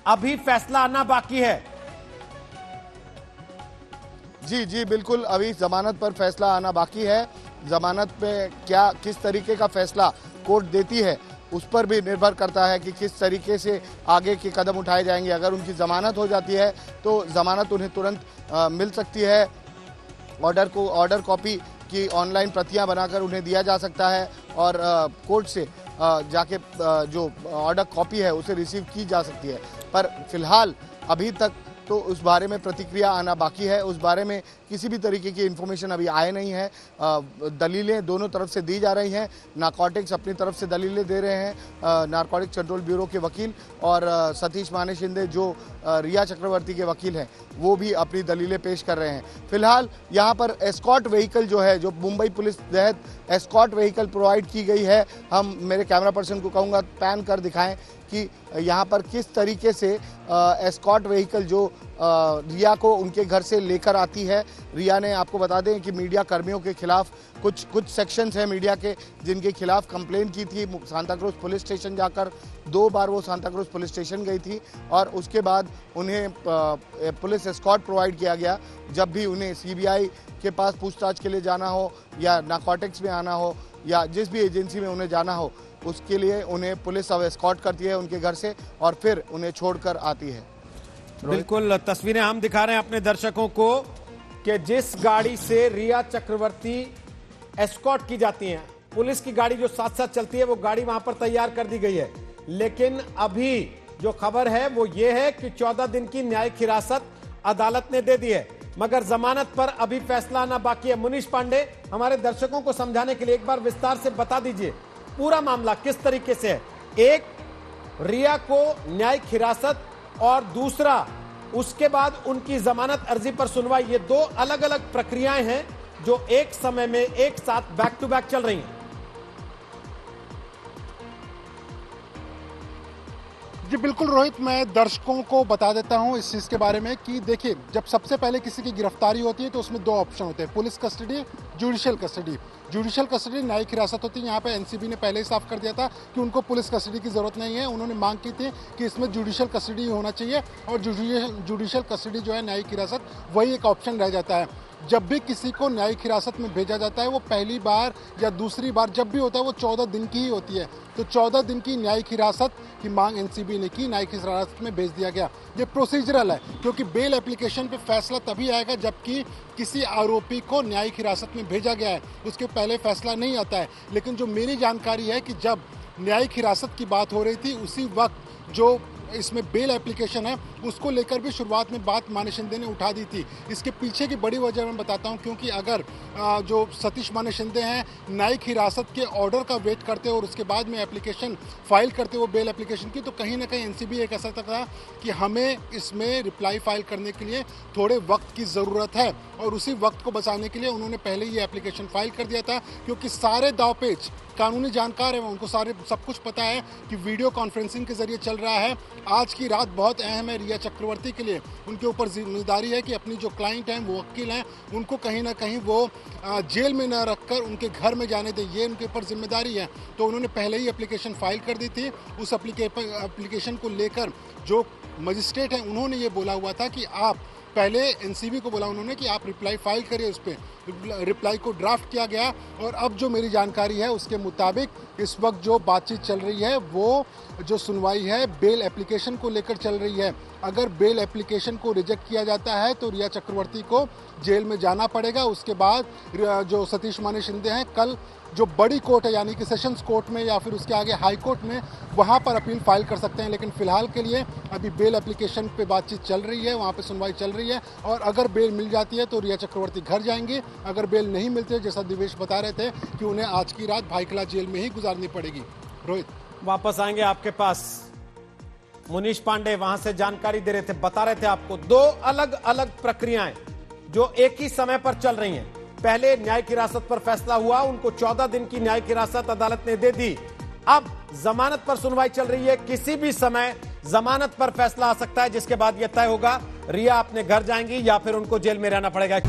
अभी फैसला आना बाकी है। जी बिल्कुल, अभी जमानत पर फैसला आना बाकी है। जमानत पे क्या किस तरीके का फैसला कोर्ट देती है उस पर भी निर्भर करता है कि किस तरीके से आगे के कदम उठाए जाएंगे। अगर उनकी जमानत हो जाती है तो जमानत उन्हें तुरंत मिल सकती है। ऑर्डर कॉपी की ऑनलाइन प्रतियां बनाकर उन्हें दिया जा सकता है और कोर्ट से जाके जो ऑर्डर कॉपी है उसे रिसीव की जा सकती है। पर फिलहाल अभी तक तो उस बारे में प्रतिक्रिया आना बाकी है। उस बारे में किसी भी तरीके की इन्फॉर्मेशन अभी आए नहीं है। दलीलें दोनों तरफ से दी जा रही हैं। नारकोटिक्स अपनी तरफ से दलीलें दे रहे हैं, नारकोटिक्स कंट्रोल ब्यूरो के वकील, और सतीश माने शिंदे जो रिया चक्रवर्ती के वकील हैं वो भी अपनी दलीलें पेश कर रहे हैं। फिलहाल यहाँ पर एस्कॉर्ट व्हीकल जो है, जो मुंबई पुलिस तहत एस्कॉर्ट व्हीकल प्रोवाइड की गई है, हम मेरे कैमरा पर्सन को कहूँगा पैन कर दिखाएं कि यहाँ पर किस तरीके से एस्कॉर्ट व्हीकल जो रिया को उनके घर से लेकर आती है। रिया ने, आपको बता दें कि मीडिया कर्मियों के खिलाफ कुछ सेक्शंस हैं मीडिया के जिनके खिलाफ कंप्लेन की थी सांता क्रूज पुलिस स्टेशन जाकर। 2 बार वो सांता क्रूज पुलिस स्टेशन गई थी और उसके बाद उन्हें पुलिस एस्कॉर्ट प्रोवाइड किया गया। जब भी उन्हें सीबीआई के पास पूछताछ के लिए जाना हो या नारकोटिक्स में आना हो या जिस भी एजेंसी में उन्हें जाना हो, उसके लिए उन्हें पुलिस अब एस्कॉर्ट करती है उनके घर से और फिर उन्हें छोड़कर आती है। बिल्कुल, तस्वीरें हम दिखा रहे हैं अपने दर्शकों को कि जिस गाड़ी से रिया चक्रवर्ती एस्कॉर्ट की जाती हैं, पुलिस की गाड़ी जो साथ साथ चलती है वो गाड़ी वहां पर तैयार कर दी गई है। लेकिन अभी जो खबर है वो ये है कि 14 दिन की न्यायिक हिरासत अदालत ने दे दी है, मगर जमानत पर अभी फैसला आना बाकी है। मुनीश पांडे हमारे दर्शकों को समझाने के लिए एक बार विस्तार से बता दीजिए पूरा मामला किस तरीके से है। एक, रिया को न्यायिक हिरासत और दूसरा उसके बाद उनकी जमानत अर्जी पर सुनवाई, ये 2 अलग अलग प्रक्रियाएं हैं जो एक समय में एक साथ बैक टू बैक चल रही हैं। जी बिल्कुल रोहित, मैं दर्शकों को बता देता हूं इस चीज़ के बारे में कि देखिए, जब सबसे पहले किसी की गिरफ्तारी होती है तो उसमें 2 ऑप्शन होते हैं, police custody, judicial custody. Judicial custody न्यायिक हिरासत होती है। यहाँ पे एनसीबी ने पहले ही साफ कर दिया था कि उनको पुलिस कस्टडी की जरूरत नहीं है। उन्होंने मांग की थी कि इसमें जुडिशियल कस्टडी होना चाहिए और जुडिशियल कस्टडी जो है न्यायिक हिरासत, वही एक ऑप्शन रह जाता है। जब भी किसी को न्यायिक हिरासत में भेजा जाता है वो पहली बार या दूसरी बार जब भी होता है वो 14 दिन की ही होती है। तो 14 दिन की न्यायिक हिरासत की मांग एनसीबी ने की, न्यायिक हिरासत में भेज दिया गया। ये प्रोसीजरल है क्योंकि बेल एप्लीकेशन पे फैसला तभी आएगा जबकि किसी आरोपी को न्यायिक हिरासत में भेजा गया है, उसके पहले फैसला नहीं आता है। लेकिन जो मेरी जानकारी है कि जब न्यायिक हिरासत की बात हो रही थी उसी वक्त जो इसमें बेल एप्लीकेशन है उसको लेकर भी शुरुआत में बात माने शिंदे ने उठा दी थी। इसके पीछे की बड़ी वजह मैं बताता हूं, क्योंकि अगर जो सतीश माने शिंदे हैं न्यायिक हिरासत के ऑर्डर का वेट करते और उसके बाद में एप्लीकेशन फाइल करते वो बेल एप्लीकेशन की, तो कहीं ना कहीं एनसीबी एक ऐसा था कि हमें इसमें रिप्लाई फाइल करने के लिए थोड़े वक्त की ज़रूरत है और उसी वक्त को बचाने के लिए उन्होंने पहले ही एप्लीकेशन फाइल कर दिया था। क्योंकि सारे दावपेच कानूनी जानकार है, उनको सब कुछ पता है कि वीडियो कॉन्फ्रेंसिंग के जरिए चल रहा है। आज की रात बहुत अहम है रिया चक्रवर्ती के लिए। उनके ऊपर जिम्मेदारी है कि अपनी जो क्लाइंट हैं, वो वकील हैं, उनको कहीं ना कहीं वो जेल में न रखकर उनके घर में जाने दें, ये उनके ऊपर जिम्मेदारी है। तो उन्होंने पहले ही एप्लीकेशन फाइल कर दी थी। उस एप्लीकेशन को लेकर जो मजिस्ट्रेट हैं उन्होंने ये बोला हुआ था कि आप पहले एनसीबी को बोला उन्होंने कि आप रिप्लाई फाइल करिए, उस पर रिप्लाई को ड्राफ्ट किया गया। और अब जो मेरी जानकारी है उसके मुताबिक इस वक्त जो बातचीत चल रही है वो जो सुनवाई है बेल एप्लीकेशन को लेकर चल रही है। अगर बेल एप्लीकेशन को रिजेक्ट किया जाता है तो रिया चक्रवर्ती को जेल में जाना पड़ेगा। उसके बाद जो सतीश माने शिंदे हैं कल जो बड़ी कोर्ट है यानी कि सेशंस कोर्ट में या फिर उसके आगे हाई कोर्ट में वहां पर अपील फाइल कर सकते हैं। लेकिन फिलहाल के लिए अभी बेल एप्लीकेशन पे बातचीत चल रही है, वहां पे सुनवाई चल रही है। और अगर बेल मिल जाती है तो रिया चक्रवर्ती घर जाएंगे। अगर बेल नहीं मिलती है, जैसा दिवेश बता रहे थे कि उन्हें आज की रात भाईकला जेल में ही गुजारनी पड़ेगी। रोहित, वापस आएंगे आपके पास। मुनीश पांडे वहां से जानकारी दे रहे थे, बता रहे थे आपको दो अलग अलग प्रक्रियाएं जो एक ही समय पर चल रही हैं। पहले न्यायिक हिरासत पर फैसला हुआ, उनको 14 दिन की न्यायिक हिरासत अदालत ने दे दी। अब जमानत पर सुनवाई चल रही है, किसी भी समय जमानत पर फैसला आ सकता है जिसके बाद यह तय होगा रिया अपने घर जाएंगी या फिर उनको जेल में रहना पड़ेगा।